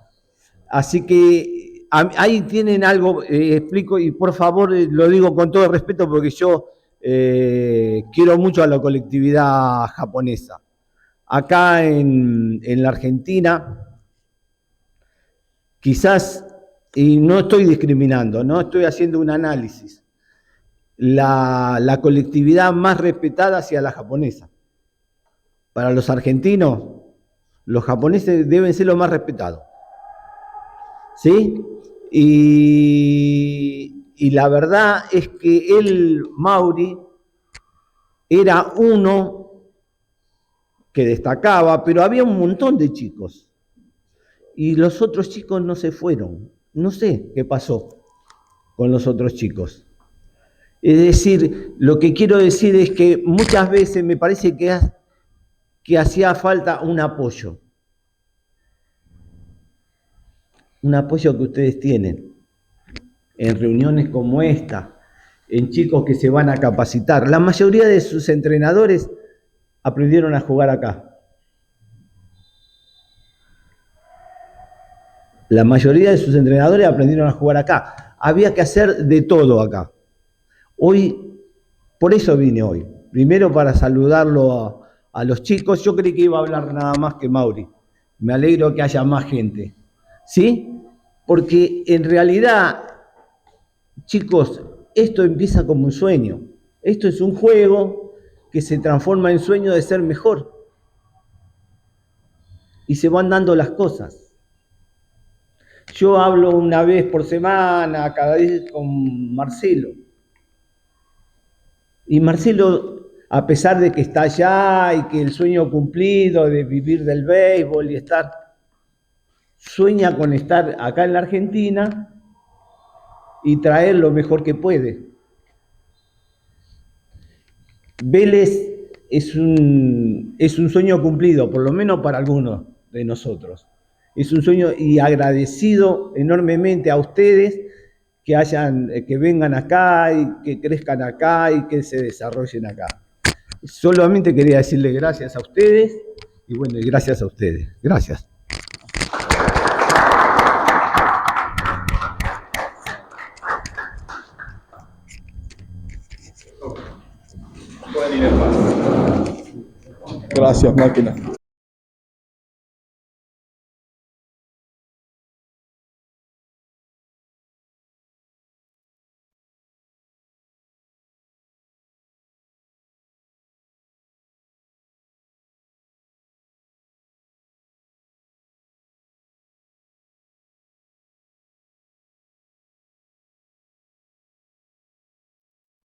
Así que ahí tienen algo, explico, y por favor lo digo con todo respeto porque yo quiero mucho a la colectividad japonesa. Acá en la Argentina, quizás, y no estoy discriminando, no estoy haciendo un análisis, la colectividad más respetada hacia la japonesa. Para los argentinos, los japoneses deben ser los más respetados. ¿Sí? Y la verdad es que el Mauri era uno que destacaba, pero había un montón de chicos. Y los otros chicos no se fueron. No sé qué pasó con los otros chicos. Es decir, lo que quiero decir es que muchas veces me parece que hacía falta un apoyo. Un apoyo que ustedes tienen en reuniones como esta, en chicos que se van a capacitar. La mayoría de sus entrenadores aprendieron a jugar acá. La mayoría de sus entrenadores aprendieron a jugar acá. Había que hacer de todo acá. Hoy, por eso vine hoy. Primero para saludarlo a los chicos. Yo creí que iba a hablar nada más que Mauri. Me alegro que haya más gente. ¿Sí? Porque en realidad, chicos, esto empieza como un sueño. Esto es un juego que se transforma en sueño de ser mejor. Y se van dando las cosas. Yo hablo una vez por semana, cada vez con Marcelo. Y Marcelo, a pesar de que está allá y que el sueño cumplido de vivir del béisbol y sueña con estar acá en la Argentina y traer lo mejor que puede. Vélez es un sueño cumplido, por lo menos para algunos de nosotros. Es un sueño y agradecido enormemente a ustedes que vengan acá y que crezcan acá y que se desarrollen acá. Solamente quería decirle gracias a ustedes y bueno, y gracias a ustedes. Gracias. Pueden ir en paz. Gracias, máquina.